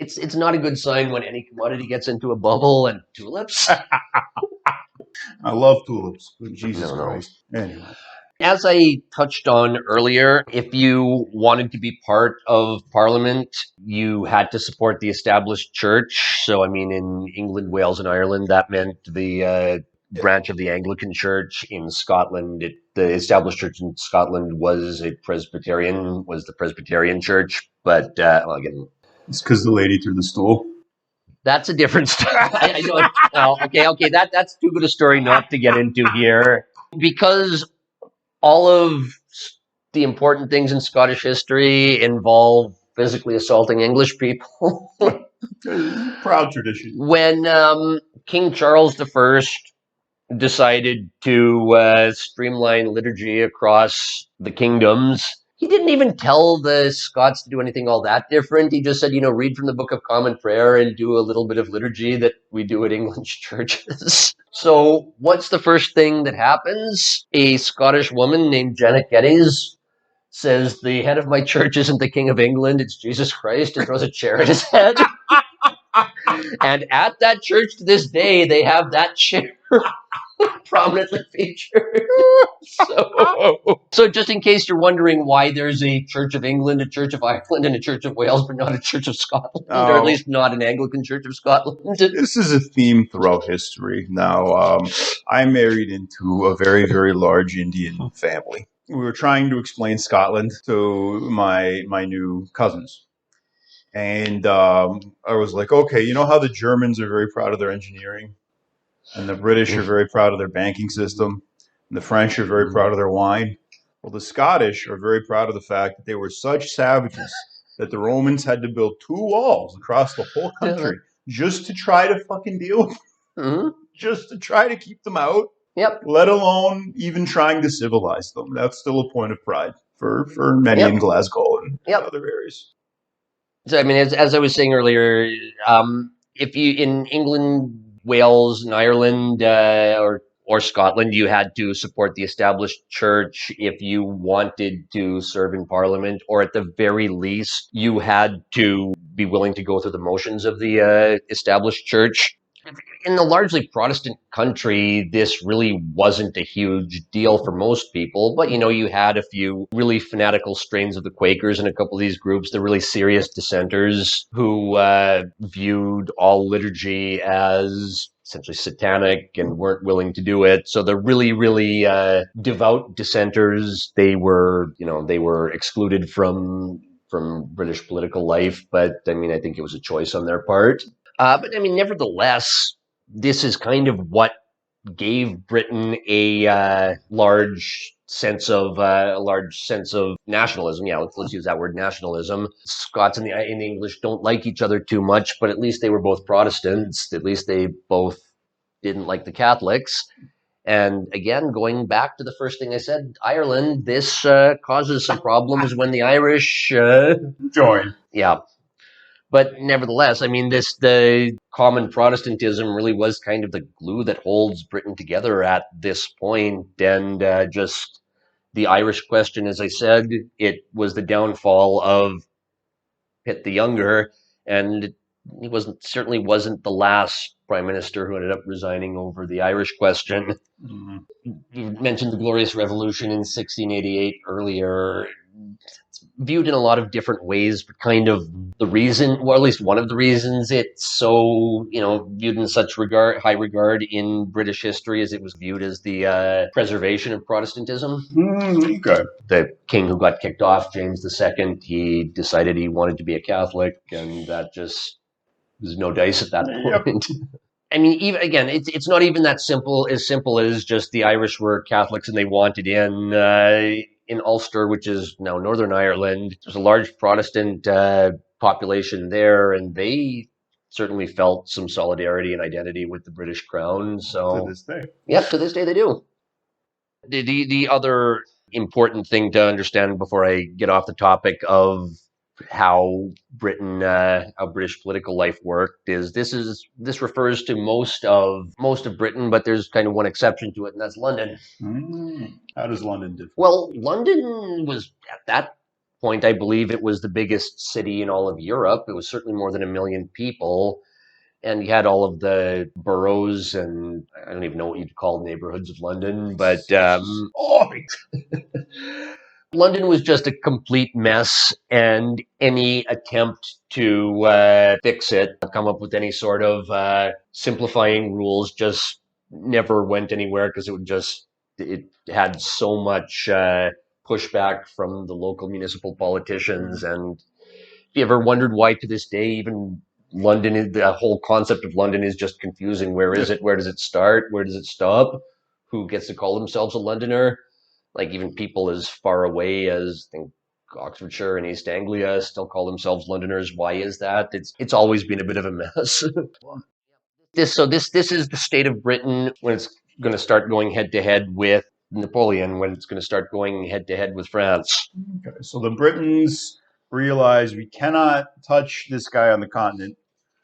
It's not a good sign when any commodity gets into a bubble, and tulips. I love tulips, but Jesus Christ. Anyway. As I touched on earlier, if you wanted to be part of Parliament, you had to support the established church. So, I mean, in England, Wales, and Ireland, that meant the branch of the Anglican Church. In Scotland, the established church in Scotland was the Presbyterian Church. But, again... It's because the lady threw the stool. That's a different story. I know. Okay. That's too good a story not to get into here. Because all of the important things in Scottish history involve physically assaulting English people. Proud tradition. When King Charles I decided to streamline liturgy across the kingdoms, he didn't even tell the Scots to do anything all that different. He just said, read from the Book of Common Prayer and do a little bit of liturgy that we do at English churches. So what's the first thing that happens? A Scottish woman named Janet Geddes says, the head of my church isn't the King of England, it's Jesus Christ, and throws a chair at his head. And at that church to this day, they have that chair prominently featured. So just in case you're wondering why there's a Church of England, a Church of Ireland, and a Church of Wales, but not a Church of Scotland, or at least not an Anglican Church of Scotland. This is a theme throughout history. Now, I married into a very, very large Indian family. We were trying to explain Scotland to my new cousins. And I was like, okay, you know how the Germans are very proud of their engineering? And the British are very proud of their banking system. And the French are very proud of their wine. Well, the Scottish are very proud of the fact that they were such savages that the Romans had to build 2 walls across the whole country just to try to fucking deal with them. Just to try to keep them out. Yep. Let alone even trying to civilize them. That's still a point of pride for many in Glasgow and other areas. So, I mean, as I was saying earlier, if you in England, Wales, and Ireland, or Scotland, you had to support the established church if you wanted to serve in Parliament, or at the very least, you had to be willing to go through the motions of the established church. In the largely Protestant country, this really wasn't a huge deal for most people, but you had a few really fanatical strains of the Quakers in a couple of these groups, the really serious dissenters who viewed all liturgy as essentially satanic and weren't willing to do it. So the really, really devout dissenters, they were excluded from British political life, but I mean, I think it was a choice on their part. But I mean, nevertheless, this is kind of what gave Britain a large sense of nationalism. Yeah, let's use that word, nationalism. Scots and the English don't like each other too much, but at least they were both Protestants. At least they both didn't like the Catholics. And again, going back to the first thing I said, Ireland, this causes some problems when the Irish join. Yeah. But nevertheless, I mean, the common Protestantism really was kind of the glue that holds Britain together at this point. And just the Irish question, as I said, it was the downfall of Pitt the Younger. And he certainly wasn't the last prime minister who ended up resigning over the Irish question. You mentioned the Glorious Revolution in 1688 earlier. viewed in a lot of different ways, but kind of the reason, or at least one of the reasons it's so, viewed in such high regard in British history, as it was viewed as the preservation of Protestantism. Okay. The king who got kicked off, James II, he decided he wanted to be a Catholic, and that just was no dice at that point. Yep. I mean, even again, it's not even that simple as just the Irish were Catholics and they wanted in Ulster, which is now Northern Ireland. There's a large Protestant population there, and they certainly felt some solidarity and identity with the British Crown. So to this day, to this day they do. The other important thing to understand before I get off the topic of how British political life worked is this refers to most of Britain, but there's kind of one exception to it, and that's London. How does London differ? Well, London was, at that point, I believe it was the biggest city in all of Europe. It was certainly more than 1 million people. And you had all of the boroughs, and I don't even know what you'd call neighborhoods of London, but London was just a complete mess, and any attempt to fix it, come up with any sort of simplifying rules, just never went anywhere because it had so much pushback from the local municipal politicians. And if you ever wondered why to this day, even London, the whole concept of London is just confusing. Where is it? Where does it start? Where does it stop? Who gets to call themselves a Londoner? Like, even people as far away as, I think, Oxfordshire and East Anglia still call themselves Londoners. Why is that? It's always been a bit of a mess. This is the state of Britain when it's going to start going head to head with Napoleon, when it's going to start going head to head with France. Okay, so the Britons realize we cannot touch this guy on the continent.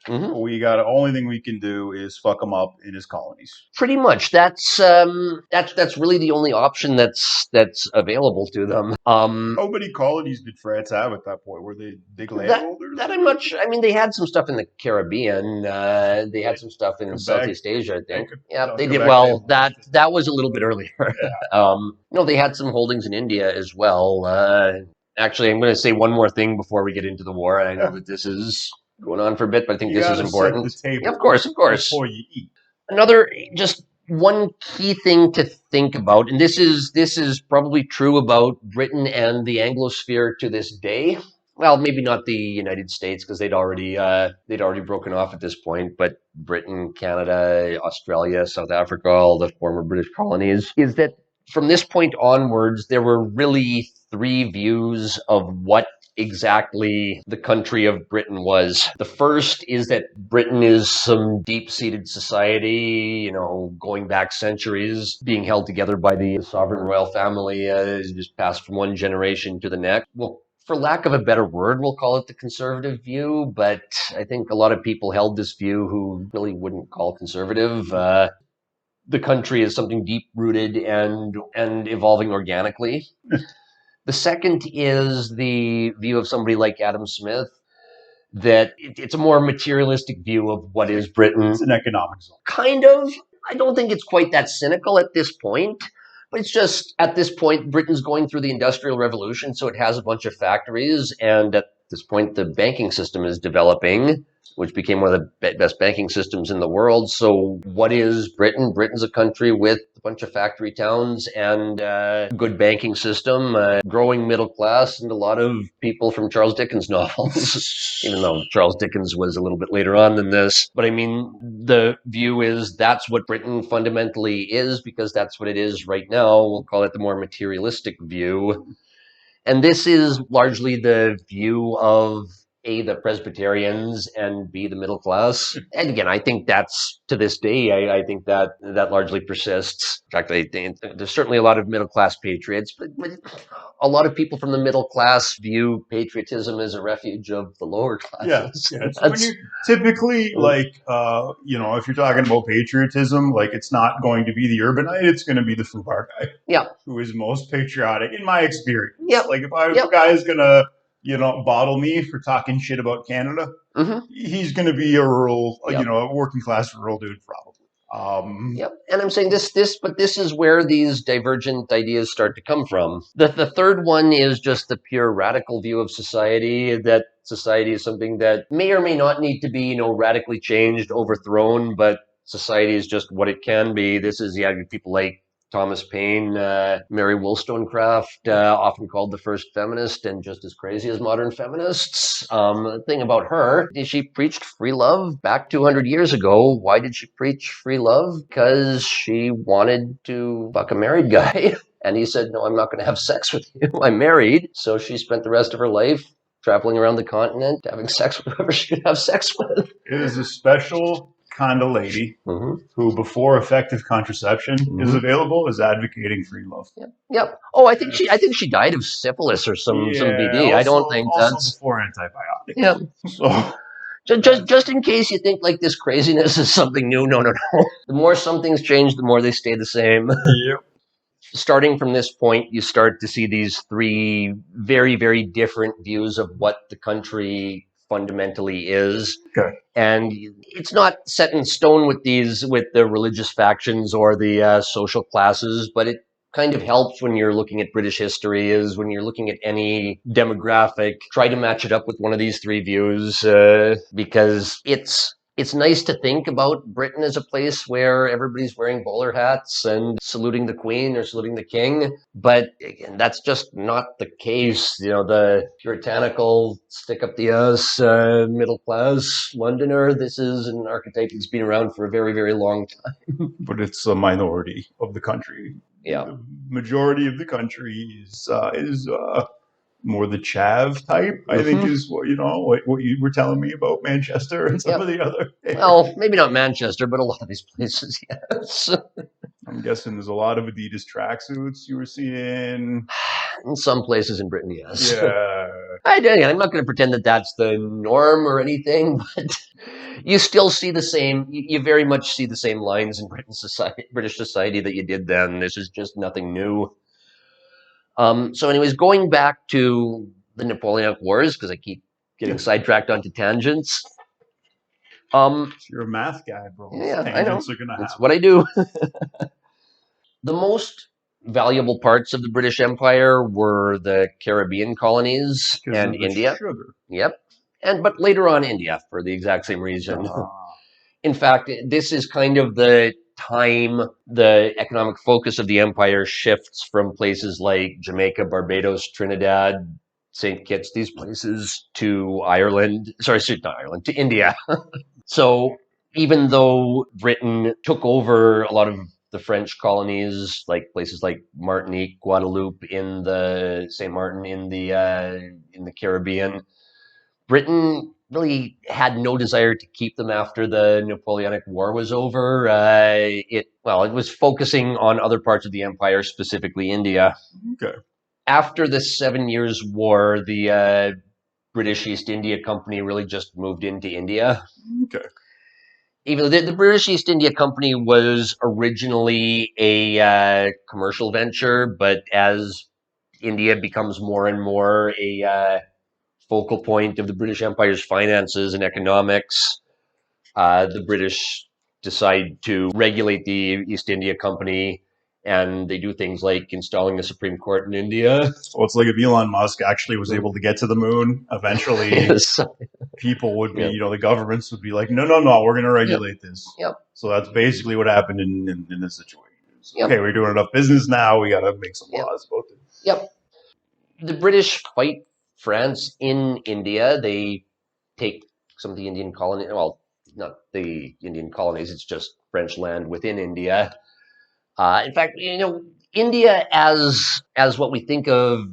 Mm-hmm. Only thing we can do is fuck him up in his colonies. Pretty much. That's really the only option that's available to them. How many colonies did France have at that point? Were they big landholders? That I'm not sure. I mean, they had some stuff in the Caribbean. They had some stuff in Southeast Asia, I think. They did. Well, that was a little bit earlier. Yeah. They had some holdings in India as well. Actually, I'm going to say one more thing before we get into the war. And I know that this is going on for a bit, but I think this is important. Set the table of course. Before you eat. Another, just one key thing to think about, and this is probably true about Britain and the Anglosphere to this day. Well, maybe not the United States, because they'd already broken off at this point, but Britain, Canada, Australia, South Africa, all the former British colonies, is that from this point onwards, there were really 3 views of what exactly the country of Britain was. The first is that Britain is some deep-seated society, going back centuries, being held together by the sovereign royal family, just passed from one generation to the next. Well, for lack of a better word, we'll call it the conservative view, but I think a lot of people held this view who really wouldn't call it conservative. The country is something deep-rooted and evolving organically. The second is the view of somebody like Adam Smith, that it's a more materialistic view of what is Britain. It's an economic zone. Kind of. I don't think it's quite that cynical at this point, but it's just, at this point, Britain's going through the Industrial Revolution, so it has a bunch of factories, and at this point, the banking system is developing, which became one of the best banking systems in the world. So what is Britain? Britain's a country with a bunch of factory towns and a good banking system, growing middle class, and a lot of people from Charles Dickens novels, even though Charles Dickens was a little bit later on than this. But I mean, the view is that's what Britain fundamentally is, because that's what it is right now. We'll call it the more materialistic view. And this is largely the view of A, the Presbyterians, and B, the middle class. And again, I think that's, to this day, I think that largely persists. In fact, I think there's certainly a lot of middle class patriots, but a lot of people from the middle class view patriotism as a refuge of the lower classes. Yeah. When you typically, if you're talking about patriotism, it's not going to be the urbanite, it's going to be the FUBAR guy. Yeah. Who is most patriotic, in my experience. Yeah. If a guy is going to bottle me for talking shit about Canada, mm-hmm. he's going to be a rural, a working class rural dude, probably. Yep, and I'm saying this is where these divergent ideas start to come from. The third one is just the pure radical view of society, that society is something that may or may not need to be, radically changed, overthrown, but society is just what it can be. This is, people like Thomas Paine, Mary Wollstonecraft, often called the first feminist and just as crazy as modern feminists. The thing about her is she preached free love back 200 years ago. Why did she preach free love? Because she wanted to fuck a married guy. And he said, no, I'm not going to have sex with you. I'm married. So she spent the rest of her life traveling around the continent, having sex with whoever she could have sex with. It is a special kind of lady who, before effective contraception is available, is advocating free love. Yep. Oh, I think she died of syphilis or some BD. I don't think that's before antibiotics. Yeah. So just in case you think like this craziness is something new, no. The more something's changed, the more they stay the same. Yep. Starting from this point, you start to see these three very, very different views of what the country fundamentally is. Okay. And it's not set in stone with the religious factions or the social classes, but it kind of helps when you're looking at British history, is when you're looking at any demographic, try to match it up with one of these three views, because it's nice to think about Britain as a place where everybody's wearing bowler hats and saluting the Queen or saluting the King. But again, that's just not the case. The puritanical, stick up the ass, middle class Londoner, this is an archetype that's been around for a very, very long time. But it's a minority of the country. Yeah. The majority of the country is more the chav type, I think, is what you were telling me about Manchester and some of the other. Well, maybe not Manchester, but a lot of these places, yes. I'm guessing there's a lot of Adidas tracksuits you were seeing. In some places in Britain, yes. Yeah. I'm not going to pretend that that's the norm or anything, but you still see the same. You very much see the same lines in British society that you did then. This is just nothing new. So anyways, going back to the Napoleonic Wars, because I keep getting sidetracked onto tangents. You're a math guy, bro. Yeah, tangents I know. Are gonna That's happen. what I do. The most valuable parts of the British Empire were the Caribbean colonies and India. Sugar. Yep. But later on India for the exact same reason. In fact, this is kind of the time the economic focus of the empire shifts from places like Jamaica, Barbados, Trinidad, St. Kitts, these places, to Ireland. Sorry, not Ireland, to India. So even though Britain took over a lot of the French colonies, like places like Martinique, Guadeloupe, in the St. Martin in the Caribbean, Britain really had no desire to keep them after the Napoleonic War was over. It was focusing on other parts of the empire, specifically India. Okay. After the 7 Years' War, the British East India Company really just moved into India. Okay. Even though the British East India Company was originally a commercial venture, but as India becomes more and more a focal point of the British Empire's finances and economics, the British decide to regulate the East India Company, and they do things like installing the Supreme Court in India. So it's like if Elon Musk actually was able to get to the moon, eventually people would be, the governments would be like, no, we're going to regulate this. Yep. So that's basically what happened in this situation. Okay, we're doing enough business now, we got to make some laws about it. Yep. The British fight France in India. They take some of the Indian colonies, well, not the Indian colonies, it's just French land within India. In fact, India as what we think of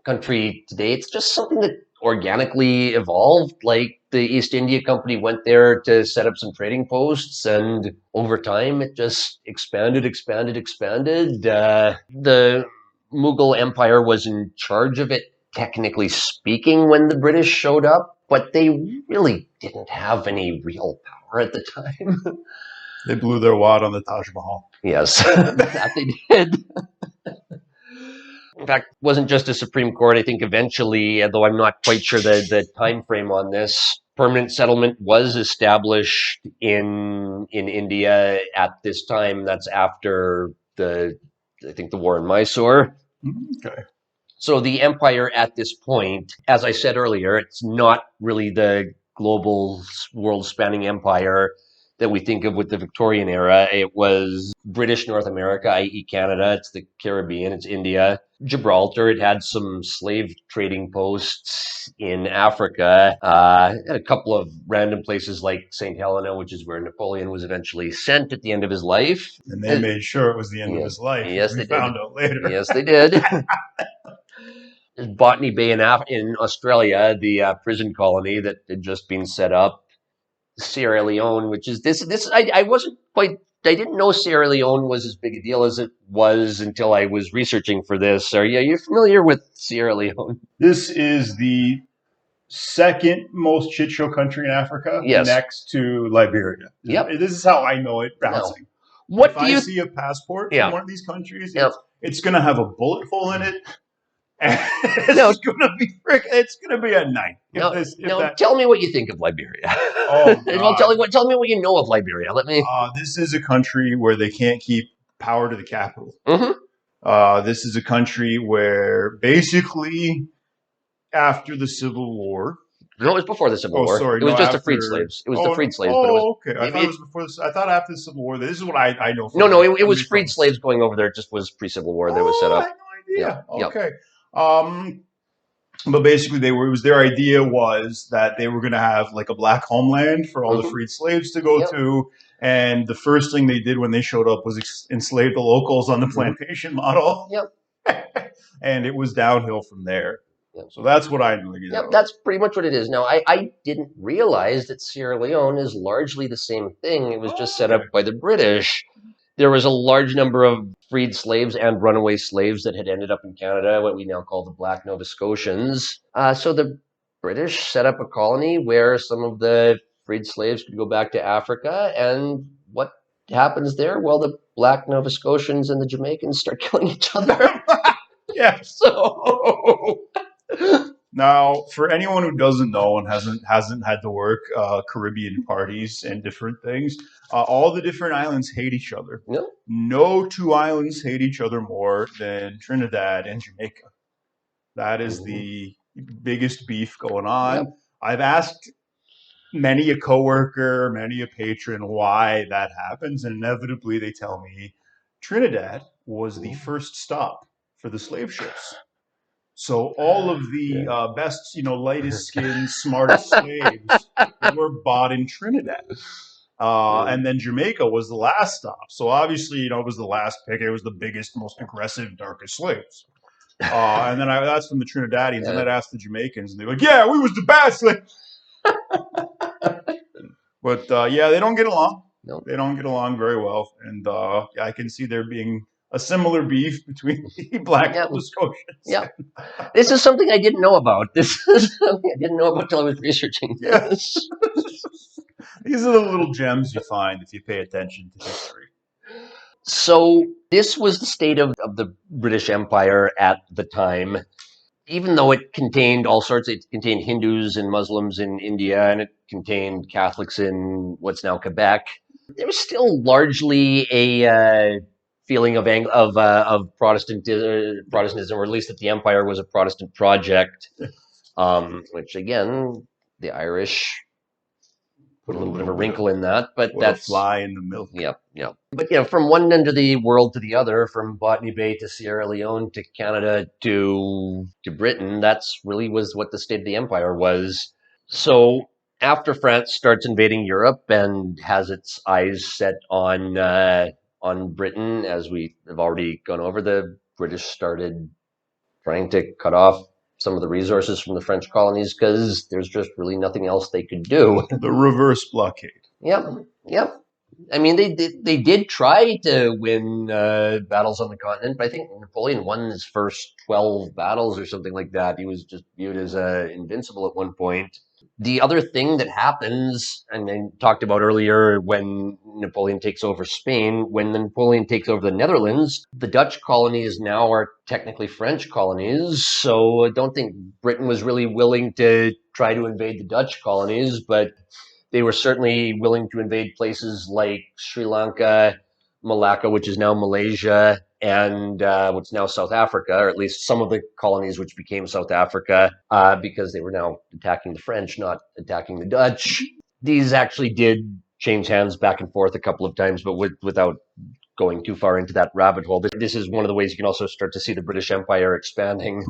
country today, it's just something that organically evolved. Like the East India Company went there to set up some trading posts, and over time it just expanded. The Mughal Empire was in charge of it, technically speaking, when the British showed up, but they really didn't have any real power at the time. They blew their wad on the Taj Mahal. Yes, that they did. In fact, it wasn't just a Supreme Court. I think eventually, although I'm not quite sure the time frame on this, permanent settlement was established in India at this time. That's after I think the war in Mysore. Okay. So the empire at this point, as I said earlier, it's not really the global world-spanning empire that we think of with the Victorian era. It was British North America, i.e. Canada. It's the Caribbean. It's India. Gibraltar. It had some slave trading posts in Africa. And a couple of random places like St. Helena, which is where Napoleon was eventually sent at the end of his life. And they made sure it was the end of his life. Yes, we found out later. Yes, they did. Botany Bay in Australia, the prison colony that had just been set up. Sierra Leone, which is I wasn't quite, I didn't know Sierra Leone was as big a deal as it was until I was researching for this. Are you familiar with Sierra Leone? This is the second most shit show country in Africa, yes, next to Liberia. Yep. This is how I know it bouncing. No. What if do you see a passport yeah. from one of these countries, yep. it's going to have a bullet hole in it. It's gonna be a night. Tell me what you think of Liberia. Oh, well, tell me what you know of Liberia. Let me. This is a country where they can't keep power to the capital. Mm-hmm. This is a country where basically after the Civil War. No, it was before the Civil War. Sorry, it was just the freed slaves. It was the freed slaves. But it was, okay. I thought it was before this. I thought after the Civil War. This is what I know. No, it was freed slaves going over there. It just was pre-Civil War that was set up. I had no idea. Yep. Okay. But basically, their idea was that they were going to have like a black homeland for all the freed slaves to go to. And the first thing they did when they showed up was enslave the locals on the plantation model. Yep. And it was downhill from there. Yep. So that's what I know. Yep, that's pretty much what it is. Now, I didn't realize that Sierra Leone is largely the same thing. It was just set up by the British. There was a large number of freed slaves and runaway slaves that had ended up in Canada, what we now call the Black Nova Scotians. So the British set up a colony where some of the freed slaves could go back to Africa. And what happens there? Well, the Black Nova Scotians and the Jamaicans start killing each other. Yeah. So... Now, for anyone who doesn't know and hasn't had to work Caribbean parties and different things, all the different islands hate each other. No. No two islands hate each other more than Trinidad and Jamaica. That is the biggest beef going on. Yep. I've asked many a coworker, many a patron why that happens, and inevitably they tell me Trinidad was the first stop for the slave ships. So all of the best, lightest skinned, smartest slaves were bought in Trinidad. And then Jamaica was the last stop. So obviously, it was the last pick. It was the biggest, most aggressive, darkest slaves. And then that's from the Trinidadians. And I'd ask the Jamaicans, and they're like, yeah, we was the bad slaves. But they don't get along. No. They don't get along very well. And I can see there being a similar beef between the Black Nova Scotians. Yeah, this is something I didn't know about. This is something I didn't know about until I was researching this. These are the little gems you find if you pay attention to history. So this was the state of the British Empire at the time. Even though it contained all sorts, it contained Hindus and Muslims in India, and it contained Catholics in what's now Quebec. There was still largely a feeling of Protestantism, or at least that the empire was a Protestant project, which again, the Irish put a little bit of a wrinkle in that, but that's a fly in the milk. Yep. But from one end of the world to the other, from Botany Bay to Sierra Leone to Canada to Britain, that's really was what the state of the empire was. So after France starts invading Europe and has its eyes set on Britain, as we have already gone over, the British started trying to cut off some of the resources from the French colonies because there's just really nothing else they could do. The reverse blockade. Yep. I mean, they did try to win battles on the continent, but I think Napoleon won his first 12 battles or something like that. He was just viewed as invincible at one point. The other thing that happens, and I talked about earlier when Napoleon takes over Spain. When Napoleon takes over the Netherlands, the Dutch colonies now are technically French colonies. So I don't think Britain was really willing to try to invade the Dutch colonies, but they were certainly willing to invade places like Sri Lanka, Malacca, which is now Malaysia, and what's now South Africa, or at least some of the colonies which became South Africa, because they were now attacking the French, not attacking the Dutch. These actually did change hands back and forth a couple of times, but without going too far into that rabbit hole. This is one of the ways you can also start to see the British Empire expanding.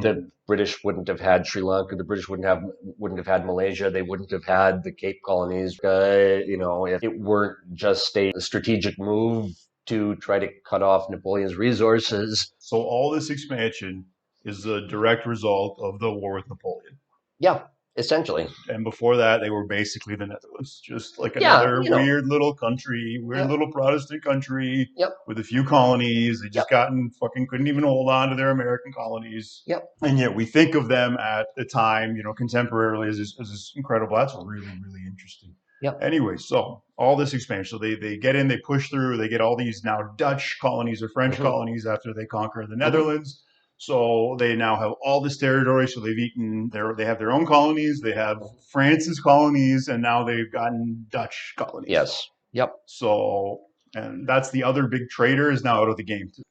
The British wouldn't have had Sri Lanka. The British wouldn't have had Malaysia. They wouldn't have had the Cape Colonies. If it weren't just a strategic move to try to cut off Napoleon's resources. So all this expansion is a direct result of the war with Napoleon. Yeah. Essentially. And before that, they were basically the Netherlands, just like another weird little country, little Protestant country with a few colonies. They just couldn't even hold on to their American colonies. And yet we think of them at the time, contemporarily as this incredible. That's really, really interesting. Anyway, so all this expansion. So they get in, they push through, they get all these now Dutch colonies or French colonies after they conquer the Netherlands. So they now have all this territory. So they have their own colonies. They have France's colonies, and now they've gotten Dutch colonies. Yes. Yep. So, and that's the other big trader is now out of the game too.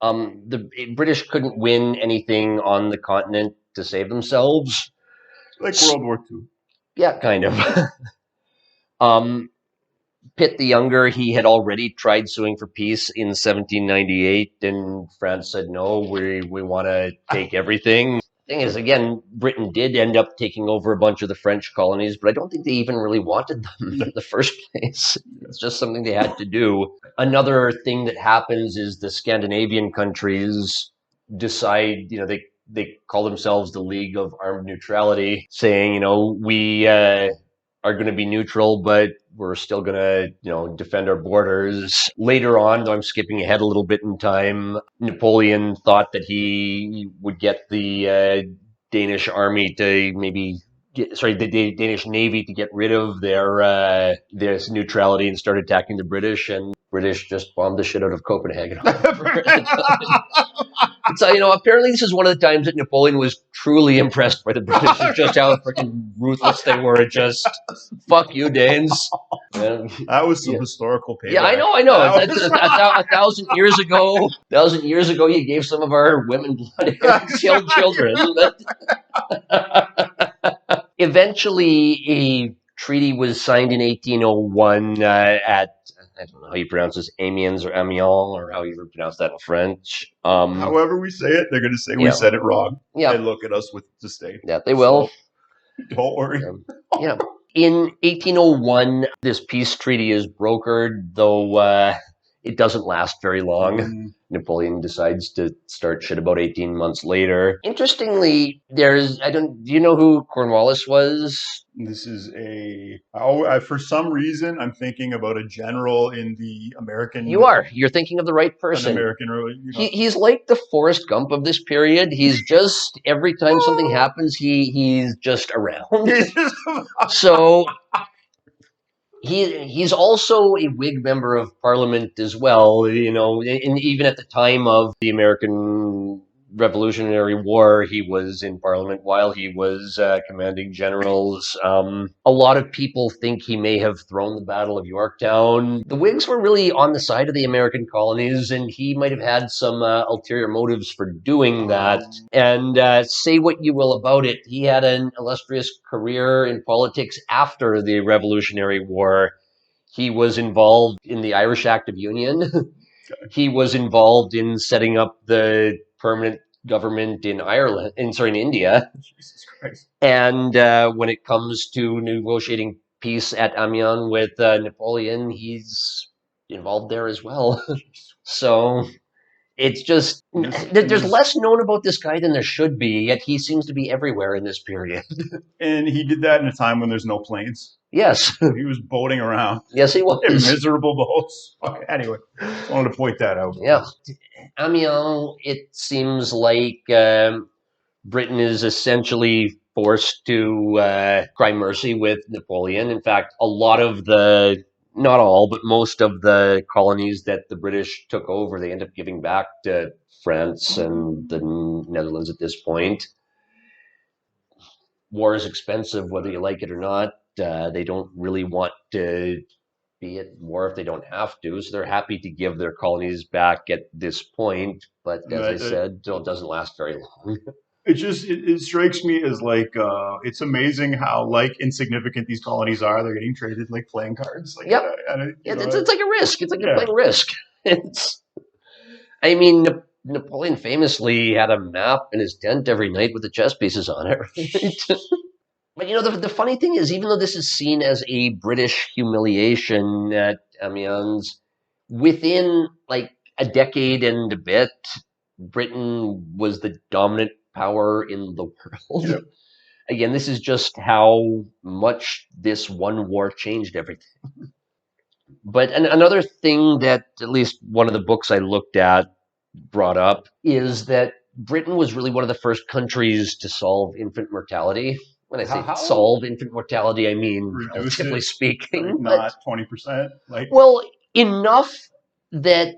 The British couldn't win anything on the continent to save themselves. Like World War II. Yeah, kind of. Pitt the Younger, he had already tried suing for peace in 1798, and France said, no, we want to take everything. The thing is, again, Britain did end up taking over a bunch of the French colonies, but I don't think they even really wanted them in the first place. It's just something they had to do. Another thing that happens is the Scandinavian countries decide, they call themselves the League of Armed Neutrality, saying, we are going to be neutral, but we're still going to, defend our borders. Later on, though I'm skipping ahead a little bit in time, Napoleon thought that he would get the Danish army to the Danish Navy to get rid of their neutrality and start attacking the British, and British just bombed the shit out of Copenhagen. So, apparently this is one of the times that Napoleon was truly impressed by the British, just how freaking ruthless they were. Just, fuck you, Danes. That was some historical payback. Yeah, I know. 1,000 years ago, you gave some of our women blood and killed children. Eventually, a treaty was signed in 1801 at, I don't know how you pronounce this, Amiens or Amiens, or how you pronounce that in French. However we say it, they're going to say we said it wrong. Yeah. And look at us with disdain. Yeah, they will. So, don't worry. Yeah. In 1801, this peace treaty is brokered, though it doesn't last very long. Napoleon decides to start shit about 18 months later. Interestingly, do you know who Cornwallis was? This is for some reason, I'm thinking about a general in the American. You're thinking of the right person. He's like the Forrest Gump of this period. He's just, every time something happens, he's just around. So he's also a Whig member of Parliament as well, and even at the time of the American Revolutionary War, he was in Parliament while he was commanding generals. A lot of people think he may have thrown the Battle of Yorktown. The Whigs were really on the side of the American colonies, and he might have had some ulterior motives for doing that. And say what you will about it, he had an illustrious career in politics after the Revolutionary War. He was involved in the Irish Act of Union. He was involved in setting up the permanent government in India. Jesus Christ. And when it comes to negotiating peace at Amiens with Napoleon, he's involved there as well. So it's just, there's less known about this guy than there should be, yet he seems to be everywhere in this period. And he did that in a time when there's no planes. Yes. He was boating around. Yes, he was. In miserable boats. Okay, anyway, just wanted to point that out. Yeah. Amiens, it seems like Britain is essentially forced to cry mercy with Napoleon. In fact, a lot of not all, but most of the colonies that the British took over, they end up giving back to France and the Netherlands at this point. War is expensive, whether you like it or not. They don't really want to be at war if they don't have to, so they're happy to give their colonies back at this point. But as I said, it doesn't last very long. It strikes me as like it's amazing how like insignificant these colonies are. They're getting traded like playing cards. Like, yep, it's like a risk. It's like you're playing risk. I mean, Napoleon famously had a map in his tent every night with the chess pieces on it. Right? But you know, the funny thing is, even though this is seen as a British humiliation at Amiens, within like a decade and a bit, Britain was the dominant power in the world. Yep. Again, this is just how much this one war changed everything. But another thing that at least one of the books I looked at brought up is that Britain was really one of the first countries to solve infant mortality. When I say solve infant mortality, I mean, relatively speaking, not 20%. Well, enough that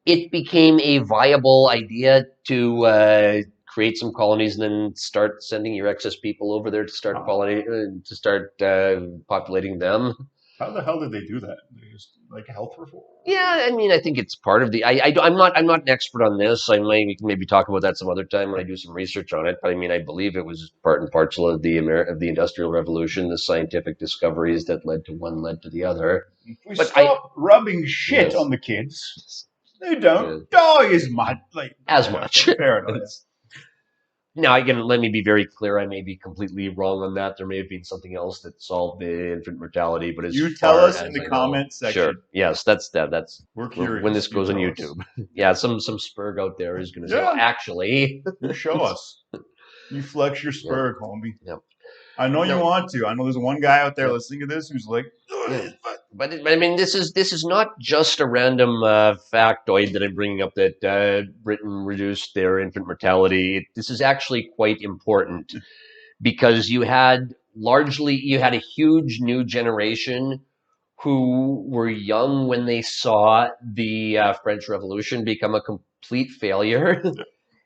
it became a viable idea to create some colonies and then start sending your excess people over there to start populating them. How the hell did they do that? They just like health reform? Yeah, I mean, I think it's part of the. I'm not an expert on this. We can maybe talk about that some other time when I do some research on it. But I mean, I believe it was part and parcel of the Industrial Revolution, the scientific discoveries that led to one led to the other. If we stop rubbing shit on the kids, they don't die as much. Fair enough. Now, again, let me be very clear. I may be completely wrong on that. There may have been something else that solved the infant mortality, but you tell us in the comments section. Sure. Yes, that's. We're curious when this goes on YouTube. Yeah, some spurg out there is going to say, well, actually, you show us. You flex your spurg, homie. Yep. I know you want to. I know there's one guy out there listening to this who's like, But I mean, this is not just a random factoid that I'm bringing up that Britain reduced their infant mortality. This is actually quite important because you had a huge new generation who were young when they saw the French Revolution become a complete failure.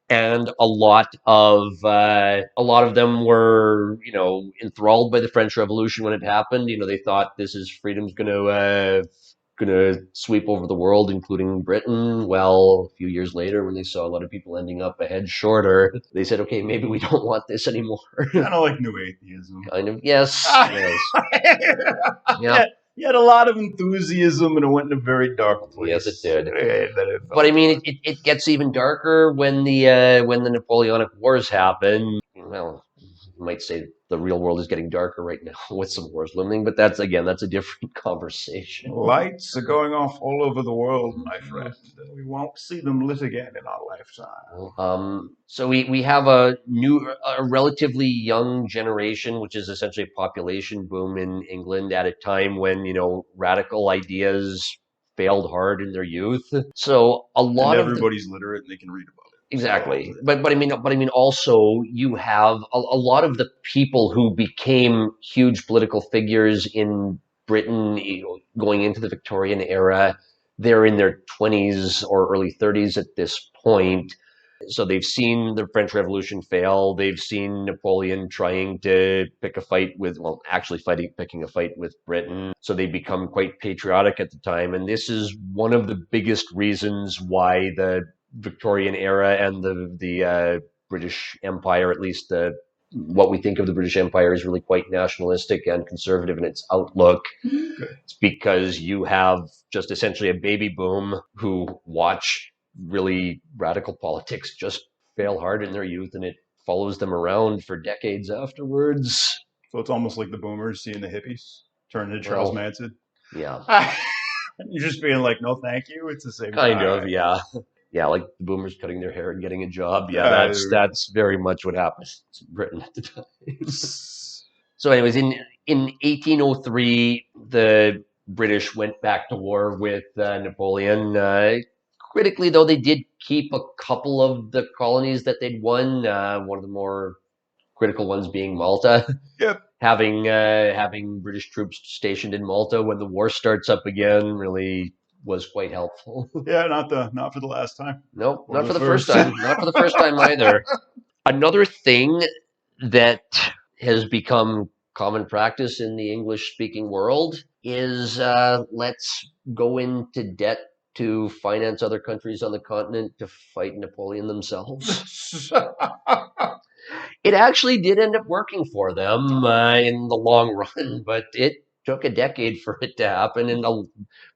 And a lot of them were, enthralled by the French Revolution when it happened. They thought freedom's gonna sweep over the world, including Britain. Well, a few years later, when they saw a lot of people ending up a head shorter, they said, "Okay, maybe we don't want this anymore." Kind of like New Atheism. Kind of, yes. Yeah. He had a lot of enthusiasm, and it went in a very dark place. Yes, it did. But I mean, it gets even darker when the Napoleonic Wars happen. Well, you might say the real world is getting darker right now with some wars looming, but that's a different conversation. Lights are going off all over the world, my friend. We won't see them lit again in our lifetime. So we have a relatively young generation, which is essentially a population boom in England at a time when, radical ideas failed hard in their youth. So everybody's literate and they can read about it. Exactly. But I mean also you have a lot of the people who became huge political figures in Britain going into the Victorian era. They're in their 20s or early 30s at this point. So they've seen the French Revolution fail. They've seen Napoleon trying to picking a fight with Britain. So they become quite patriotic at the time. And this is one of the biggest reasons why the Victorian era and the British Empire, at least what we think of the British Empire, is really quite nationalistic and conservative in its outlook. Okay. It's because you have just essentially a baby boom who watch really radical politics just fail hard in their youth, and it follows them around for decades afterwards. So it's almost like the boomers seeing the hippies turn into Charles Manson. Yeah. You're just being like, no, thank you. It's the same kind of, yeah. Yeah, like the boomers cutting their hair and getting a job. Yeah, that's very much what happened in Britain at the time. So anyways, in 1803, the British went back to war with Napoleon. Critically, though, they did keep a couple of the colonies that they'd won. One of the more critical ones being Malta. Yep. Having British troops stationed in Malta when the war starts up again really was quite helpful. Yeah, not for the last time. Nope, not for the first time. Not for the first time either. Another thing that has become common practice in the English-speaking world is let's go into debt to finance other countries on the continent to fight Napoleon themselves. It actually did end up working for them in the long run, but it took a decade for it to happen. And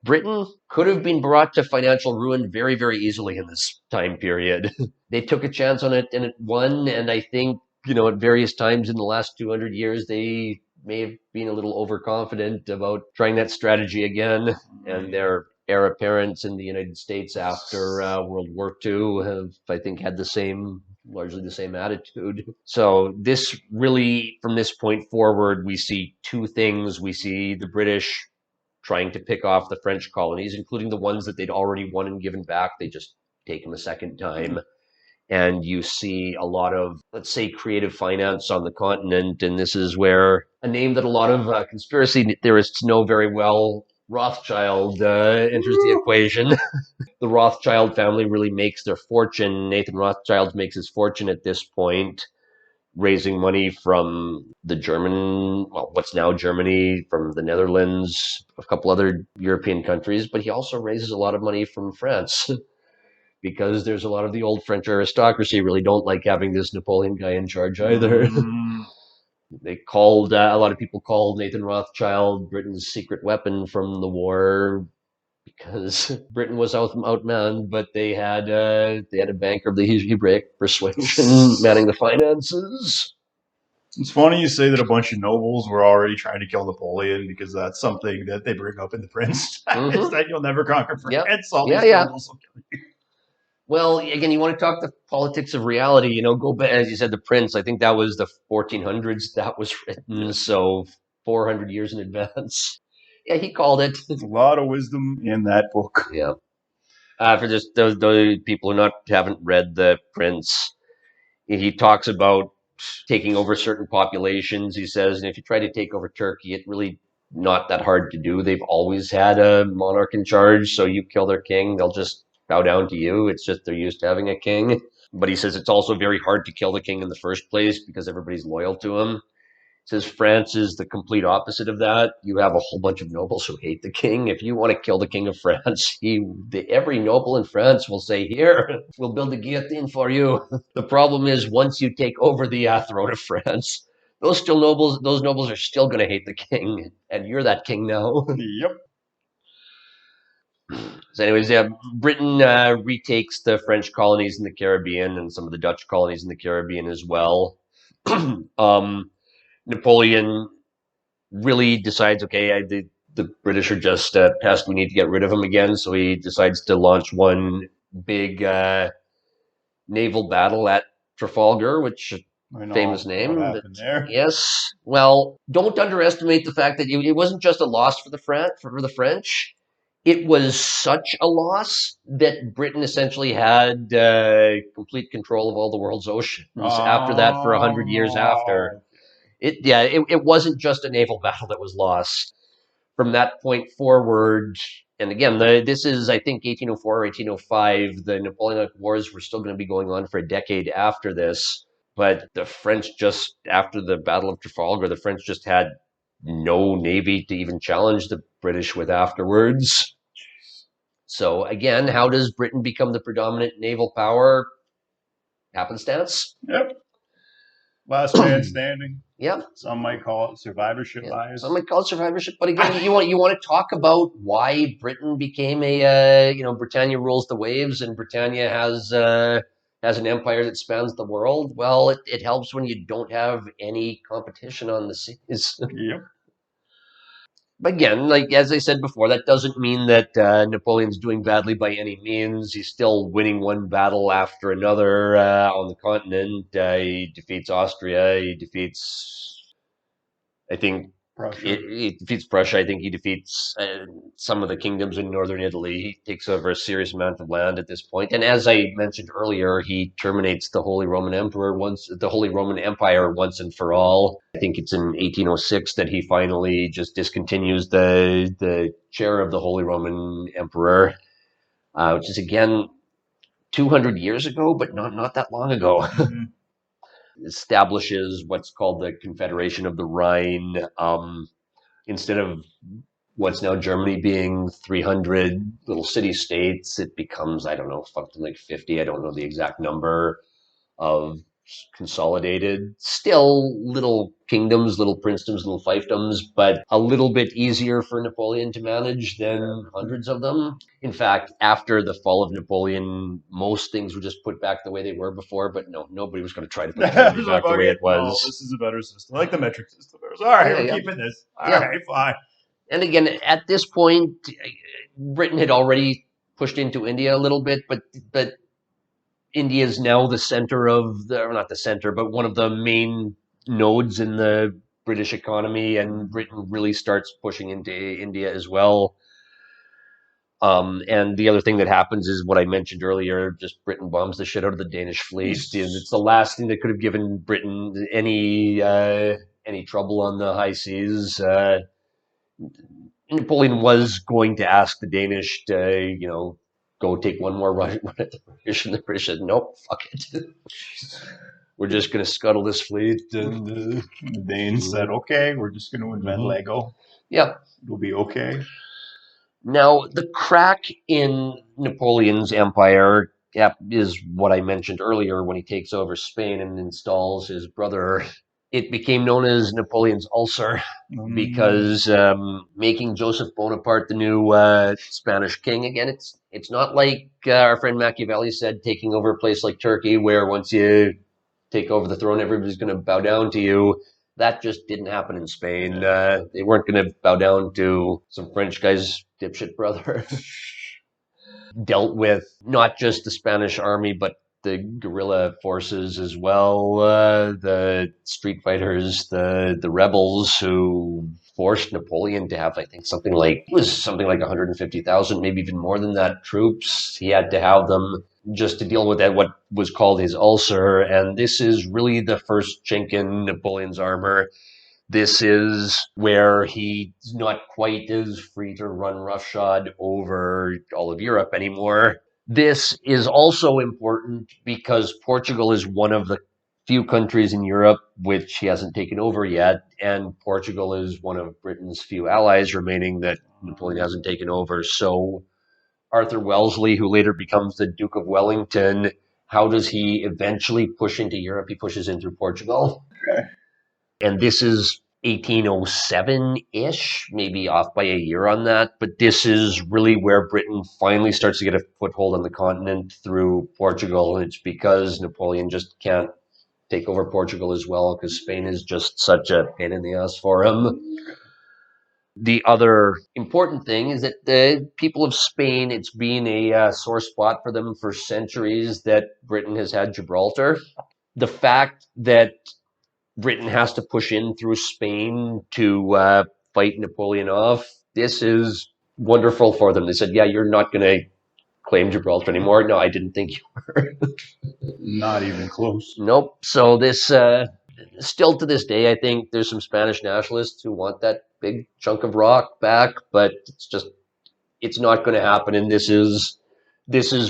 Britain could have been brought to financial ruin very, very easily in this time period. They took a chance on it and it won. And I think, at various times in the last 200 years, they may have been a little overconfident about trying that strategy again. And their heir apparents in the United States after World War II have, I think, had largely the same attitude. So this really, from this point forward, we see two things. We see the British trying to pick off the French colonies, including the ones that they'd already won and given back. They just take them a second time. And you see a lot of, let's say, creative finance on the continent. And this is where a name that a lot of conspiracy theorists know very well, Rothschild, enters the equation. The Rothschild family really makes their fortune. Nathan Rothschild makes his fortune at this point, raising money from what's now Germany, from the Netherlands, a couple other European countries, but he also raises a lot of money from France because there's a lot of the old French aristocracy really don't like having this Napoleon guy in charge either. A lot of people called Nathan Rothschild Britain's secret weapon from the war, because Britain was outmanned, but they had a banker of the Hebraic persuasion manning the finances. It's funny you say that a bunch of nobles were already trying to kill Napoleon, because that's something that they bring up in the Prince. Is that you'll never conquer France. Yep. All these nobles will kill you. Well, again, you want to talk the politics of reality, go back, as you said, the Prince, I think that was the 1400s that was written, so 400 years in advance. Yeah, he called it. There's a lot of wisdom in that book. Yeah. For just those people who haven't read The Prince, he talks about taking over certain populations. He says, and if you try to take over Turkey, it's really not that hard to do. They've always had a monarch in charge, so you kill their king, they'll just bow down to you. It's just they're used to having a king. But he says it's also very hard to kill the king in the first place because everybody's loyal to him. Says France is the complete opposite of that. You have a whole bunch of nobles who hate the king. If you want to kill the king of France, every noble in France will say, here, we'll build a guillotine for you. The problem is, once you take over the throne of France, those nobles are still going to hate the king, and you're that king now. Yep. So anyways, Britain retakes the French colonies in the Caribbean and some of the Dutch colonies in the Caribbean as well. Napoleon really decides, okay, the British are just pest. We need to get rid of them again. So he decides to launch one big naval battle at Trafalgar, which famous name. What happened there. Yes. Well, don't underestimate the fact that it wasn't just a loss for the French. It was such a loss that Britain essentially had complete control of all the world's oceans after that for 100 years after. It wasn't just a naval battle that was lost. From that point forward, and again, this is, I think, 1804 or 1805. The Napoleonic Wars were still going to be going on for a decade after this. But the French after the Battle of Trafalgar, the French just had no navy to even challenge the British with afterwards. So again, how does Britain become the predominant naval power? Happenstance? Yep. Last man standing. Yep. Some might call it survivorship bias. Some might call it survivorship, but again, you want to talk about why Britain became Britannia rules the waves, and Britannia has an empire that spans the world. Well, it helps when you don't have any competition on the seas. Yep. But again, like as I said before, that doesn't mean that Napoleon's doing badly by any means. He's still winning one battle after another on the continent. He defeats Austria. He defeats, I think, Prussia. He defeats Prussia. I think he defeats some of the kingdoms in northern Italy. He takes over a serious amount of land at this point. And as I mentioned earlier, he terminates the Holy Roman Empire once and for all. I think it's in 1806 that he finally just discontinues the chair of the Holy Roman Emperor, which is again 200 years ago, but not that long ago. Mm-hmm. Establishes what's called the Confederation of the Rhine. Instead of what's now Germany being 300 little city-states, it becomes, I don't know, something like 50. I don't know the exact number of consolidated. Still little kingdoms, little princedoms, little fiefdoms, but a little bit easier for Napoleon to manage than hundreds of them. In fact, after the fall of Napoleon, most things were just put back the way they were before, but no, nobody was going to try to put Germany back the way it was. No, this is a better system. I like the metric system. All right, we're keeping this. All right, fine. And again, at this point, Britain had already pushed into India a little bit, but India is now the center of not the center, but one of the main nodes in the British economy, and Britain really starts pushing into India as well. And the other thing that happens is what I mentioned earlier, just Britain bombs the shit out of the Danish fleet. It's the last thing that could have given Britain any trouble on the high seas. Napoleon was going to ask the Danish to, go take one more run at the British, and the British said, nope, fuck it. We're just going to scuttle this fleet. And the Danes said, okay, we're just going to invent Lego. Yep. It'll be okay. Now, the crack in Napoleon's empire is what I mentioned earlier when he takes over Spain and installs his brother. It became known as Napoleon's ulcer because making Joseph Bonaparte the new Spanish king, again, it's not like our friend Machiavelli said, taking over a place like Turkey, where once you take over the throne, everybody's going to bow down to you. That just didn't happen in Spain. They weren't going to bow down to some French guy's dipshit brother. Dealt with not just the Spanish army, but the guerrilla forces as well, the street fighters, the rebels who forced Napoleon to have, I think, something like 150,000, maybe even more than that, troops. He had to have them just to deal with that, what was called his ulcer. And this is really the first chink in Napoleon's armor. This is where he's not quite as free to run roughshod over all of Europe anymore. This is also important because Portugal is one of the few countries in Europe which he hasn't taken over yet, and Portugal is one of Britain's few allies remaining that Napoleon hasn't taken over. So Arthur Wellesley, who later becomes the Duke of Wellington, how does he eventually push into Europe? He pushes in through Portugal. Okay. And this is 1807-ish, maybe off by a year on that. But this is really where Britain finally starts to get a foothold on the continent through Portugal. And it's because Napoleon just can't take over Portugal as well, because Spain is just such a pain in the ass for him. The other important thing is that the people of Spain, it's been a sore spot for them for centuries that Britain has had Gibraltar. The fact that Britain has to push in through Spain to fight Napoleon off, this is wonderful for them. They said, yeah, you're not going to claim Gibraltar anymore. No, I didn't think you were. Not even close. Nope. So this, still to this day, I think there's some Spanish nationalists who want that big chunk of rock back, but it's not going to happen. And this is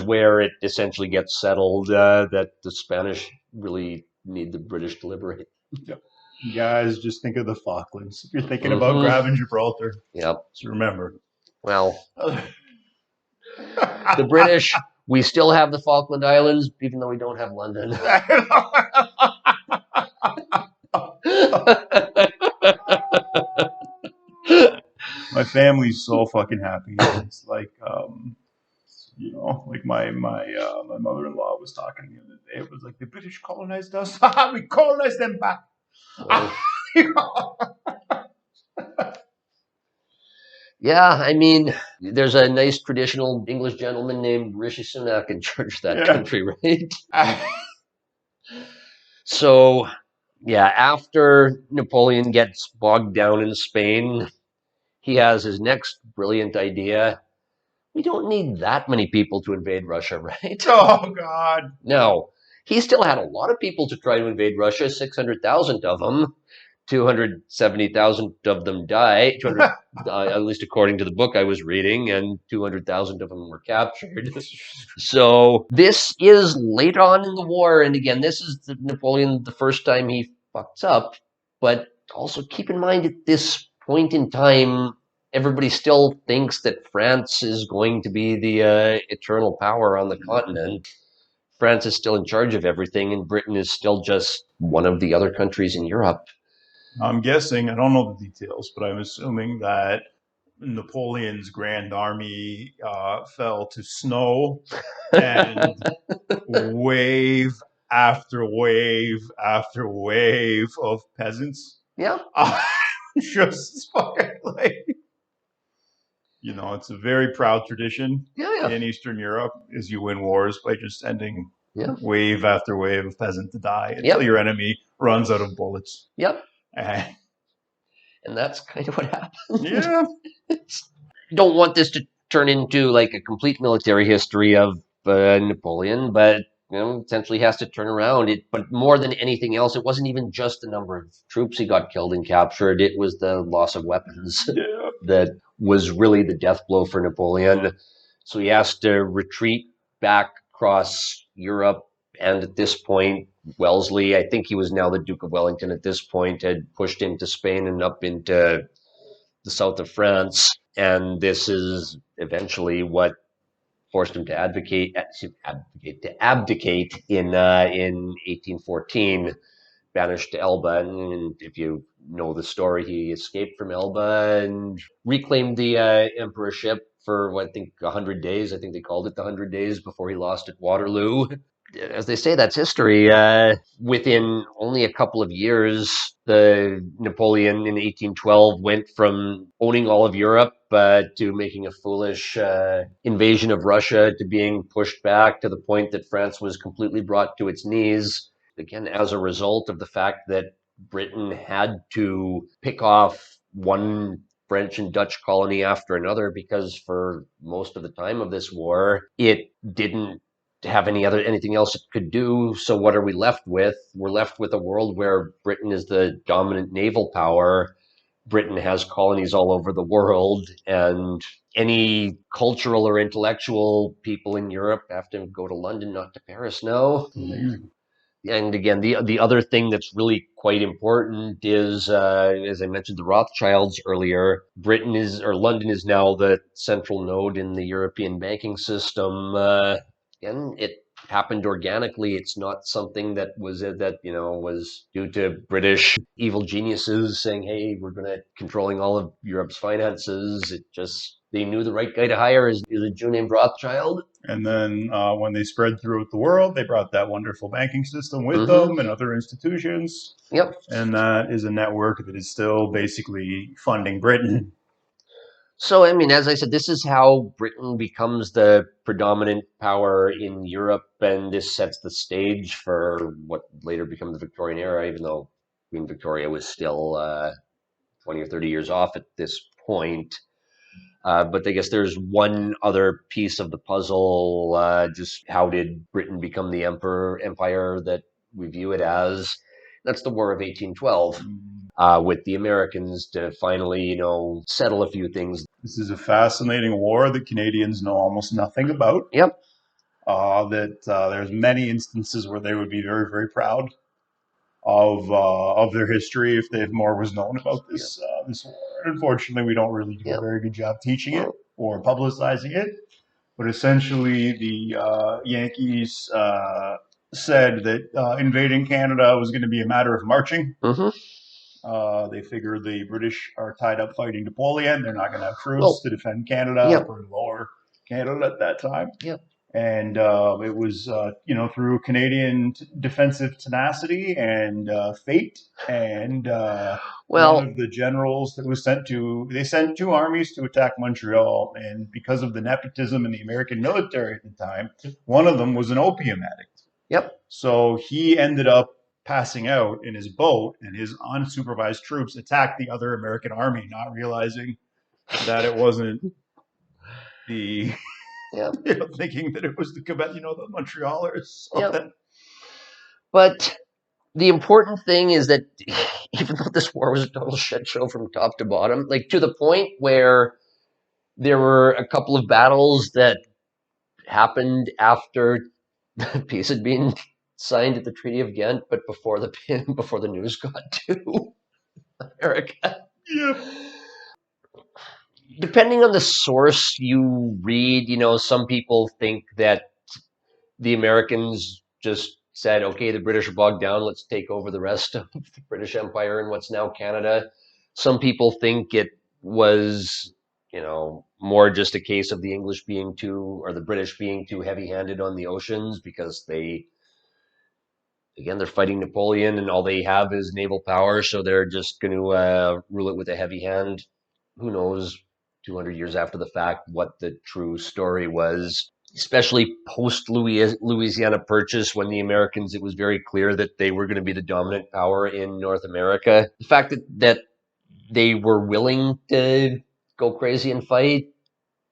where it essentially gets settled, that the Spanish really need the British to liberate. Yep. You guys, just think of the Falklands. If you're thinking about grabbing Gibraltar, yep. Just remember. Well, the British, we still have the Falkland Islands, even though we don't have London. My family's so fucking happy. It's like, like my mother-in-law was talking the other day. It was like, the British colonized us. We colonized them back. Yeah, I mean, there's a nice traditional English gentleman named Rishi Sunak in charge of that country, right? So Yeah, after Napoleon gets bogged down in Spain, he has his next brilliant idea. We don't need that many people to invade Russia, right? Oh, God. No, he still had a lot of people to try to invade Russia, 600,000 of them. 270,000 of them died, 200, at least according to the book I was reading, and 200,000 of them were captured. So this is late on in the war, and again, this is Napoleon the first time he fucks up, but also keep in mind at this point in time, everybody still thinks that France is going to be the eternal power on the continent. France is still in charge of everything, and Britain is still just one of the other countries in Europe. I'm guessing, I don't know the details, but I'm assuming that Napoleon's Grand Army fell to snow and wave after wave after wave of peasants. Yeah. Just fucking like, it's a very proud tradition in Eastern Europe is you win wars by just sending wave after wave of peasant to die until your enemy runs out of bullets. Yep. And that's kind of what happened. Yeah. Don't want this to turn into like a complete military history of Napoleon, but essentially has to turn around it. But more than anything else, it wasn't even just the number of troops he got killed and captured. It was the loss of weapons that was really the death blow for Napoleon. So he has to retreat back across Europe. And at this point, Wellesley, I think he was now the Duke of Wellington at this point, had pushed into Spain and up into the south of France. And this is eventually what forced him to abdicate in 1814, banished to Elba. And if you know the story, he escaped from Elba and reclaimed the emperorship for what I think 100 days. I think they called it the 100 days before he lost at Waterloo. As they say, that's history. Within only a couple of years, the Napoleon in 1812 went from owning all of Europe to making a foolish invasion of Russia, to being pushed back to the point that France was completely brought to its knees. Again, as a result of the fact that Britain had to pick off one French and Dutch colony after another, because for most of the time of this war, it didn't have anything else it could do. So what are we left with? We're left with a world where Britain is the dominant naval power. Britain has colonies all over the world, and any cultural or intellectual people in Europe have to go to London, not to Paris now. Amazing. And again, the other thing that's really quite important is, as I mentioned, the Rothschilds earlier. London is now the central node in the European banking system. And it happened organically. It's not something that was due to British evil geniuses saying, "Hey, we're going to controlling all of Europe's finances." It just, they knew the right guy to hire is a Jew named Rothschild. And then when they spread throughout the world, they brought that wonderful banking system with them and other institutions. Yep. And that is a network that is still basically funding Britain. So, I mean, as I said, this is how Britain becomes the predominant power in Europe, and this sets the stage for what later became the Victorian era, even though Queen Victoria was still 20 or 30 years off at this point. But I guess there's one other piece of the puzzle, just how did Britain become the empire that we view it as? That's the War of 1812. With the Americans to finally, settle a few things. This is a fascinating war that Canadians know almost nothing about. Yep. There's many instances where they would be very, very proud of their history if more was known about this this war. Unfortunately, we don't really do a very good job teaching it or publicizing it. But essentially, the Yankees said that invading Canada was going to be a matter of marching. They figure the British are tied up fighting Napoleon. They're not going to have troops to defend Canada or lower Canada at that time. And it was, through Canadian defensive tenacity and fate. And one of the generals that was they sent two armies to attack Montreal. And because of the nepotism in the American military at the time, one of them was an opium addict. Yep. So he ended up passing out in his boat, and his unsupervised troops attacked the other American army, not realizing that it wasn't the, thinking that it was the Quebec, the Montrealers. Yeah. But the important thing is that even though this war was a total shit show from top to bottom, like to the point where there were a couple of battles that happened after peace had been signed at the Treaty of Ghent, but before the news got to America. Yeah. Depending on the source you read, some people think that the Americans just said, okay, the British are bogged down, let's take over the rest of the British Empire in what's now Canada. Some people think it was, more just a case of the English being or the British being too heavy-handed on the oceans because they're fighting Napoleon and all they have is naval power, so they're just going to rule it with a heavy hand. Who knows, 200 years after the fact, what the true story was. Especially post-Louisiana Purchase, when the Americans, it was very clear that they were going to be the dominant power in North America. The fact that they were willing to go crazy and fight,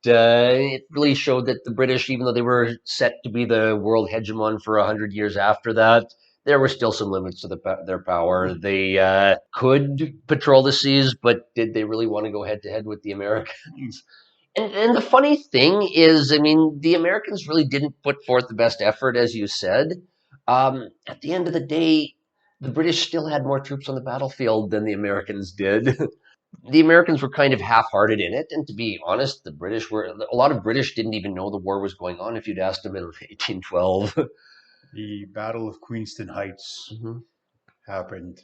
it really showed that the British, even though they were set to be the world hegemon for 100 years after that, there were still some limits to their power. They could patrol the seas, but did they really want to go head-to-head with the Americans? And the funny thing is, the Americans really didn't put forth the best effort, as you said. At the end of the day, the British still had more troops on the battlefield than the Americans did. The Americans were kind of half-hearted in it, and to be honest, a lot of British didn't even know the war was going on if you'd asked them in 1812. The Battle of Queenston Heights happened.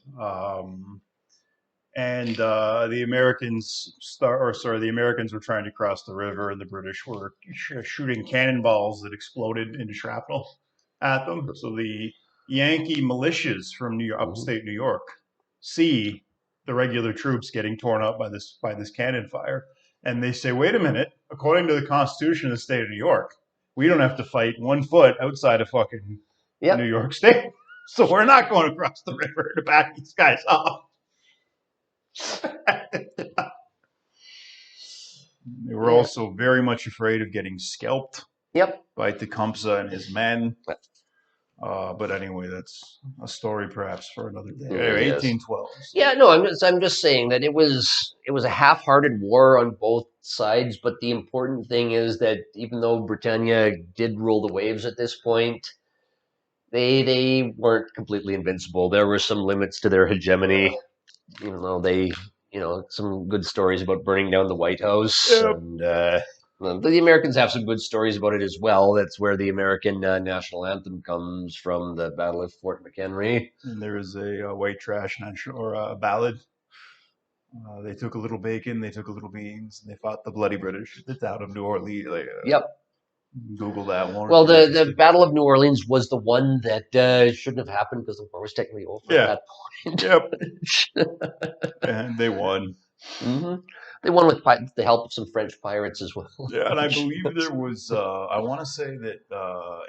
And the Americans the Americans were trying to cross the river, and the British were shooting cannonballs that exploded into shrapnel at them. So the Yankee militias from upstate New York see the regular troops getting torn up by this cannon fire, and they say, "Wait a minute! According to the Constitution of the state of New York, we don't have to fight 1 foot outside of fucking New York State, so we're not going across the river to back these guys up." They were also very much afraid of getting scalped by Tecumseh and his men. But anyway, that's a story perhaps for another day. Anyway, 1812. Yeah, no, I'm just saying that it was a half-hearted war on both sides, but the important thing is that even though Britannia did rule the waves at this point, they weren't completely invincible. There were some limits to their hegemony, even though they, some good stories about burning down the White House. Yep. And the Americans have some good stories about it as well. That's where the American national anthem comes from, the Battle of Fort McHenry. And there is a white trash ballad. They took a little bacon, they took a little beans, and they fought the bloody British at the town of New Orleans. Google that one. Well, the Battle of New Orleans was the one that shouldn't have happened because the war was technically over at that point. Yep. And they won. Mm-hmm. They won with the help of some French pirates as well. Yeah, and I believe there was, I want to say that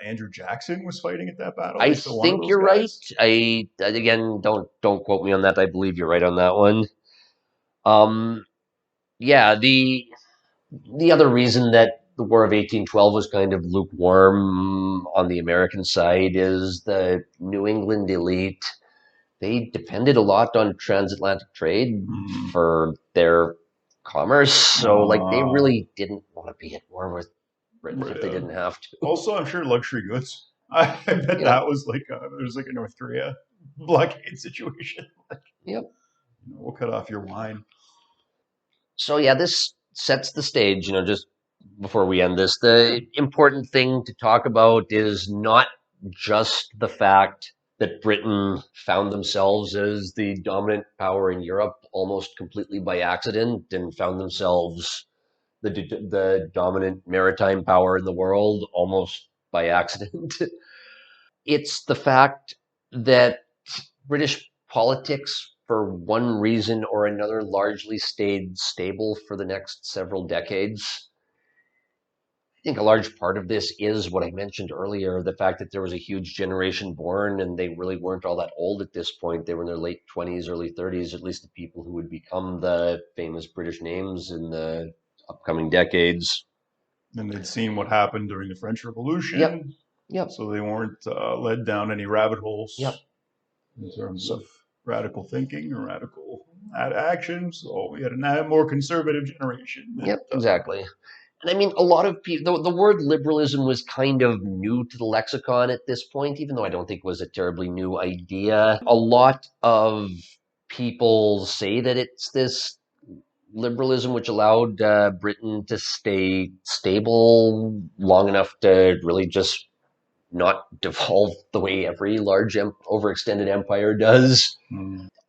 Andrew Jackson was fighting at that battle. I think you're right. Again, don't quote me on that. I believe you're right on that one. The other reason that the War of 1812 was kind of lukewarm on the American side is the New England elite. They depended a lot on transatlantic trade for their commerce, so they really didn't want to be at war with Britain if they didn't have to. Also, I'm sure luxury goods. I bet that was there's a North Korea blockade situation. We'll cut off your wine. So this sets the stage. Just before we end this, the important thing to talk about is not just the fact that Britain found themselves as the dominant power in Europe almost completely by accident and found themselves the dominant maritime power in the world almost by accident. It's the fact that British politics, for one reason or another, largely stayed stable for the next several decades. I think a large part of this is what I mentioned earlier, the fact that there was a huge generation born and they really weren't all that old at this point. They were in their late 20s, early 30s, at least the people who would become the famous British names in the upcoming decades. And they'd seen what happened during the French Revolution. Yep. So they weren't led down any rabbit holes in terms of radical thinking or radical action. So we had a more conservative generation. Exactly. And I mean, a lot of people, the word liberalism was kind of new to the lexicon at this point, even though I don't think it was a terribly new idea. A lot of people say that it's this liberalism which allowed Britain to stay stable long enough to really just not devolve the way every large overextended empire does.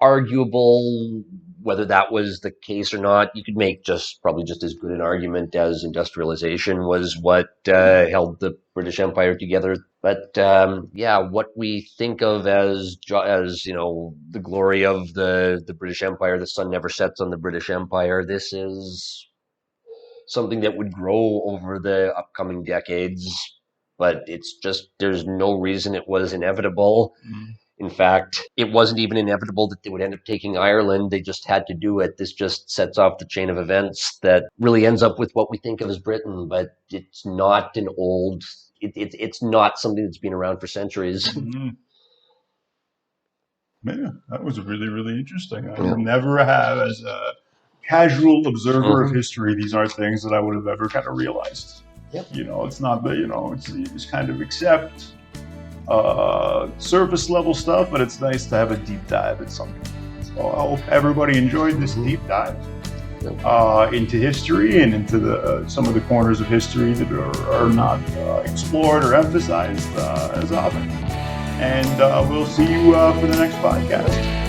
Arguable whether that was the case or not. You could make probably just as good an argument as industrialization was what held the British Empire together. But what we think of as the glory of the British Empire, the sun never sets on the British Empire. This is something that would grow over the upcoming decades, but it's just there's no reason it was inevitable. In fact, it wasn't even inevitable that they would end up taking Ireland. They just had to do it. This just sets off the chain of events that really ends up with what we think of as Britain, but it's not it's not something that's been around for centuries. Yeah, that was really, really interesting. I never have, as a casual observer of history, these aren't things that I would have ever kind of realized. It's not that, you just kind of accept surface level stuff, but it's nice to have a deep dive at something. So I hope everybody enjoyed this deep dive into history and into some of the corners of history that are not explored or emphasized as often. And we'll see you for the next podcast.